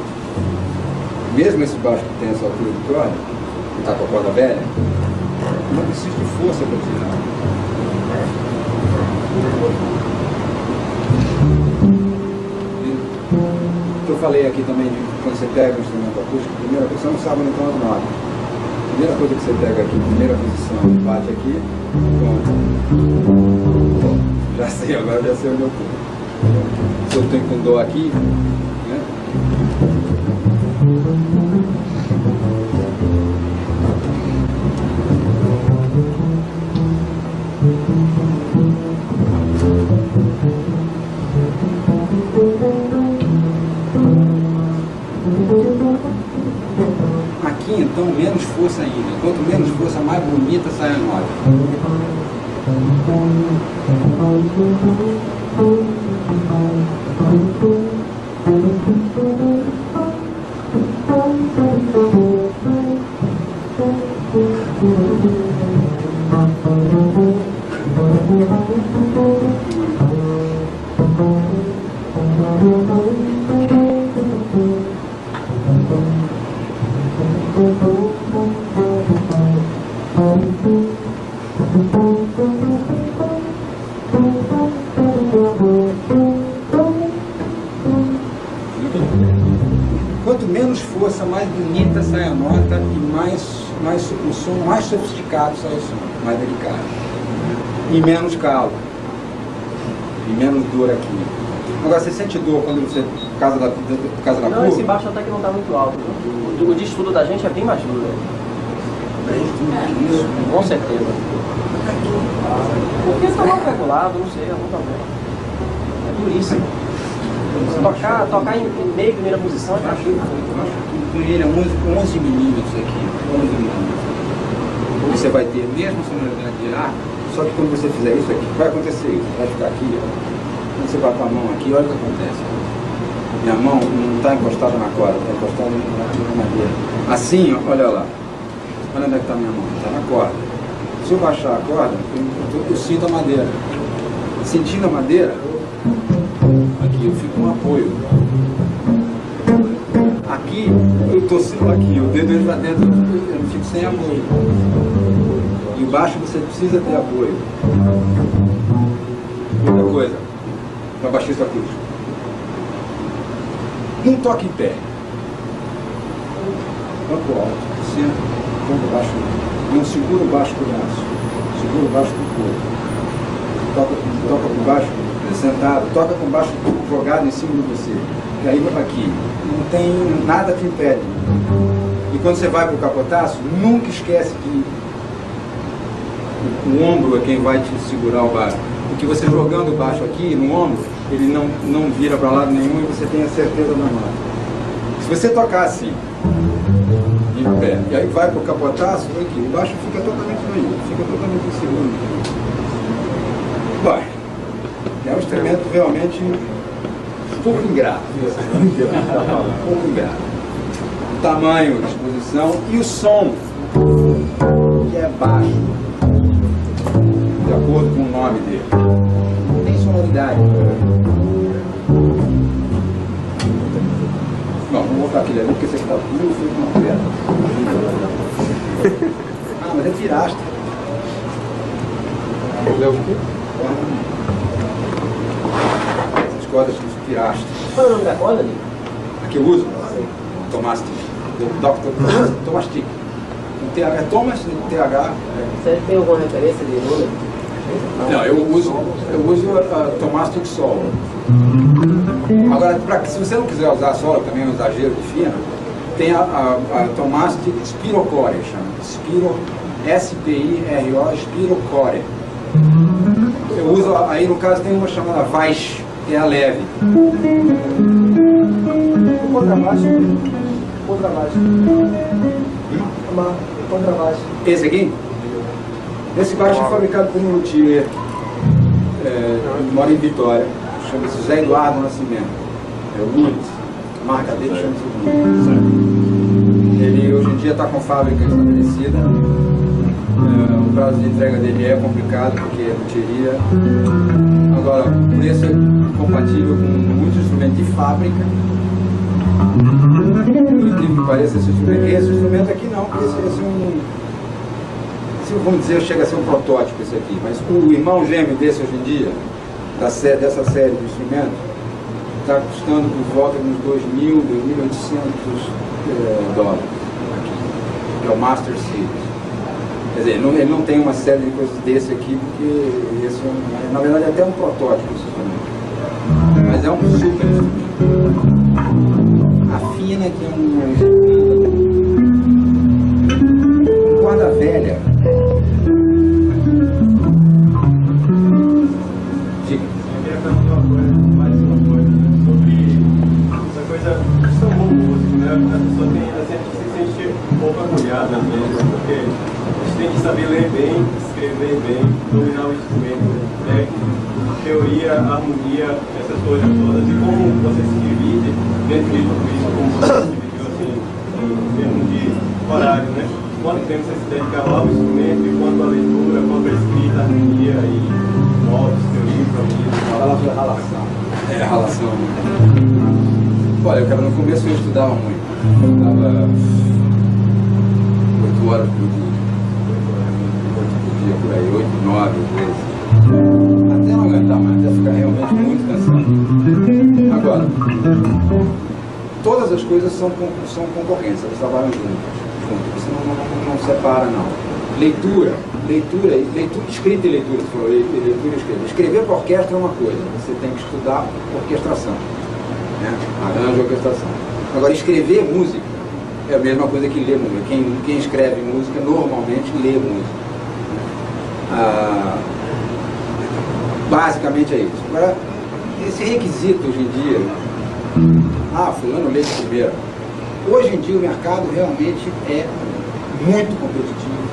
Mesmo esse baixo que tem essa altura de corda, que está com a corda velha, não precisa de força para tirar. Eu falei aqui também de quando você pega o instrumento acústico, primeira coisa, você não sabe onde estão as notas. Primeira coisa que você pega aqui, primeira posição, bate aqui, pronto. Já sei, agora já sei onde eu estou. Se eu tenho com dó aqui, né? Aqui então menos força ainda. Quanto menos força, mais bonita sai a nota. Quanto menos força, mais bonita sai a nota e mais o som mais sofisticado sai o som, mais delicado. E menos calo. E menos dor aqui. Agora, você sente dor quando você casa da Não, curva? esse baixo até que não está muito alto. O de estudo da gente é bem mais duro. Com certeza. Porque está mal regulado, não sei, algum problema. É duríssimo. Tocar em meio, primeira posição é tranquilo. Eu acho que ele é 11 milímetros aqui. 11 milímetros. Você vai ter a mesma sonoridade de ar, só que quando você fizer isso aqui, vai acontecer isso. Vai ficar aqui, ó. Quando você vai com a mão aqui, olha o que acontece. Minha mão não está encostada na corda, está encostada na madeira. Assim, ó, olha lá. Olha onde é que está minha mão, está na corda. Se eu baixar a corda, eu sinto a madeira. Sentindo a madeira, aqui eu fico com apoio. Aqui, eu estou aqui, o dedo entra dentro, eu fico sem apoio. E baixo você precisa ter apoio. Outra coisa, para baixista acústico. Um toque em pé. Banco alto, centro, banco baixo. Não segura o baixo com o braço, segura o baixo com o corpo. Toca com baixo sentado, toca com baixo jogado em cima de você. E aí aqui, não tem nada que impede. E quando você vai para o capotaço, nunca esquece que o ombro é quem vai te segurar o baixo. Porque você jogando o baixo aqui no ombro, ele não vira para lado nenhum e você tem a certeza da nota. Se você tocar assim, em pé, e aí vai para o capotaço, aqui, o baixo fica totalmente aí, fica totalmente em segundo. Vai. É um instrumento realmente um pouco ingrato. Um pouco ingrato. O tamanho, a exposição e o som, que é baixo, de acordo com o nome dele. Não tem sonoridade. Não, vou botar aquele ali porque esse aqui está duro, foi com uma pedra. Ah, mas é pirastra. É o quê? Essas cordas são pirastra. Qual é o nome da corda ali? A que eu uso? Tomastic. Dr. Tomastic. É Thomas, TH. Você tem alguma referência de número? Não, eu uso a Tomastic Solo. Agora, se você não quiser usar solo, também é um exagero de fina, tem a Tomastic Spirocore, chama. Spiro, S-P-I-R-O, Spirocore. Eu uso, aí no caso tem uma chamada Weiss, que é a leve. Contrabaixo. Contrabaixo. Contrabaixo. Esse aqui? Esse baixo é fabricado por um luthier, que mora em Vitória, chama-se José Eduardo Nascimento. É o Lourdes, a marca dele chama-se Lourdes. Ele hoje em dia está com fábrica estabelecida. O prazo de entrega dele é complicado porque é luthieria. Agora, o preço é compatível com muitos instrumentos de fábrica. Por incrível que pareça, esse instrumento aqui não, porque esse é vamos dizer, chega a ser um protótipo esse aqui, mas o irmão gêmeo desse hoje em dia, dessa série de instrumentos, está custando por volta de uns 2.000, 2.800 dólares aqui, que é o Master Series. Quer dizer, ele não tem uma série de coisas desse aqui, porque esse na verdade é até um protótipo esse instrumento, mas é um super instrumento. Afina que é um guarda velha. A pessoa sempre se sente um pouco agulhada mesmo, porque a gente tem que saber ler bem, escrever bem, dominar o instrumento técnico, teoria, harmonia, essas coisas todas, e como você se divide dentro de tudo isso, como você se dividiu assim, em termos de horário, né? Quanto tempo você se dedica ao instrumento, e quanto à leitura, quanto à escrita, harmonia e notas, teoria, improviso. Fala sobre a relação. É, a relação. Olha, cara, no começo eu estudava muito. Eu estudava 8 horas por dia, por aí, 8, 9 vezes. Até não aguentar mais, até ficar realmente muito cansado. Agora, todas as coisas são concorrentes, elas trabalham juntas. Você não separa, não. Leitura, escrita e leitura, você falou, leitura e escrita. Escrever para orquestra é uma coisa, você tem que estudar orquestração. Né? Arranjo, orquestração. Agora, escrever música é a mesma coisa que ler música. Quem escreve música normalmente lê música. Basicamente é isso. Agora, esse requisito hoje em dia, fulano lê de primeira. Hoje em dia o mercado realmente é muito competitivo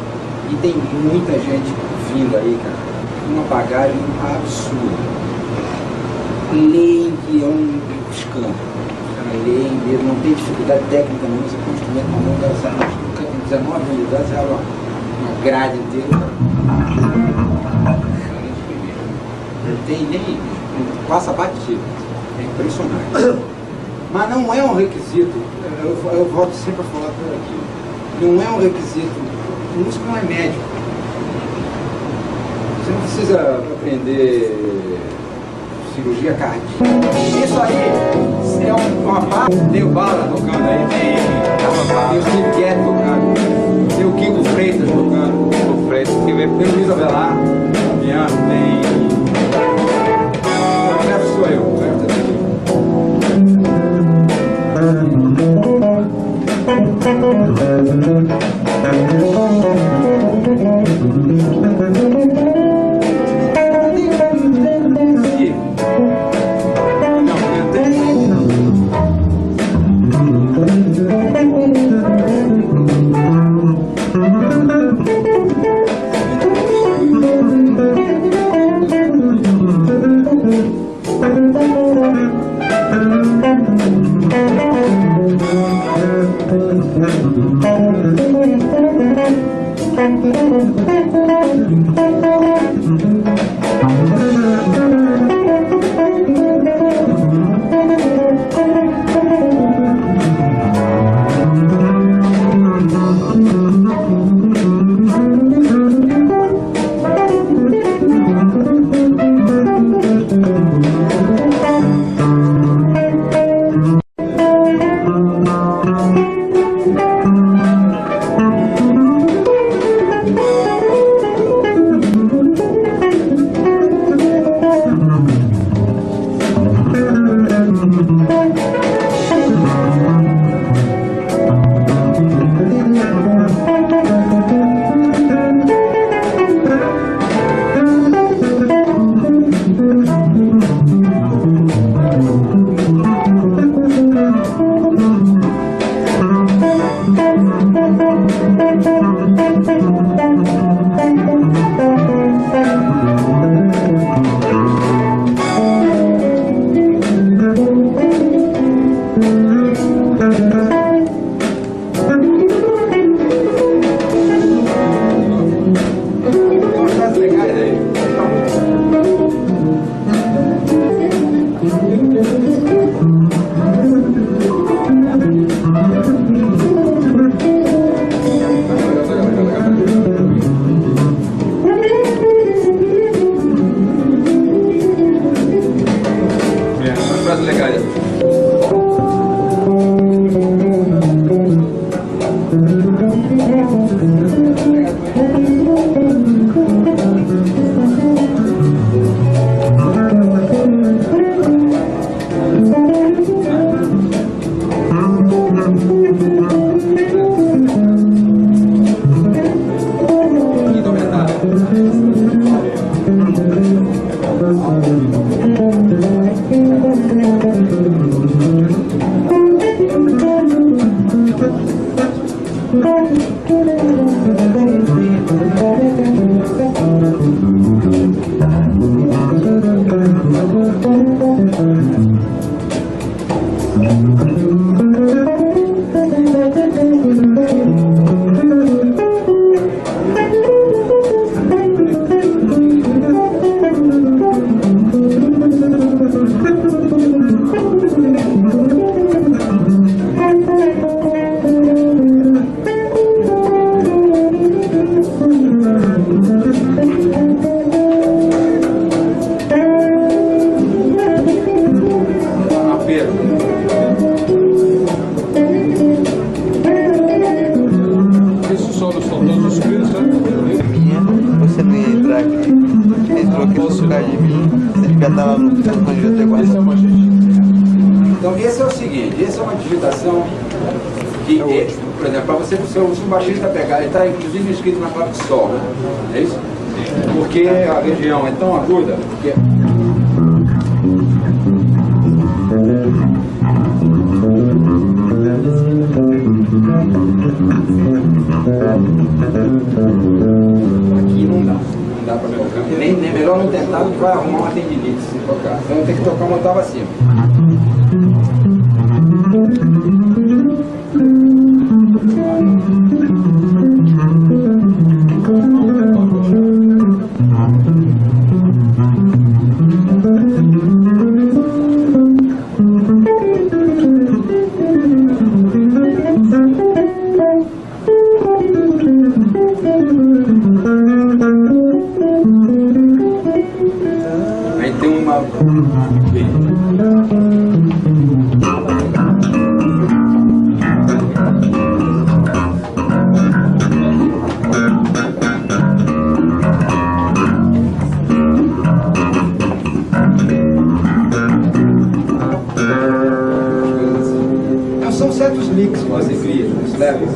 e tem muita gente vindo aí, cara, uma bagagem absurda. Leem que é um escândalo. Leem mesmo, não tem dificuldade técnica não, você põe um instrumento na mão, o cara sabe, com 19 anos de idade, você abre uma grade inteira. Não tem nem, passa batido. É impressionante. Mas não é um requisito, eu volto sempre a falar por aqui, não é um requisito, o músico não é médico. Você não precisa aprender cirurgia cardíaca. Isso aí é uma parte. Tem o Bala tocando aí, tem o Steve Gadd tocando, tem o Kiko Freitas tocando, tem o Luiz Avelar, piano, tem. O resto sou eu, o resto é aqui. Você não ia entrar aqui. Entrou aqui por causa de mim. Você devia estar lá no canto onde eu tenho guardado. Então esse é o seguinte, essa é uma digitação que, por exemplo, para você, se o baixista pegar, ele está inclusive escrito na clave de Sol, né? É isso? Porque a região é tão aguda que aqui não dá para tocar. Nem melhor não tentar, que vai arrumar uma tendinite se tocar. Então tem que tocar uma octava acima. Aí tem uma... São certos licks que você cria, os levels.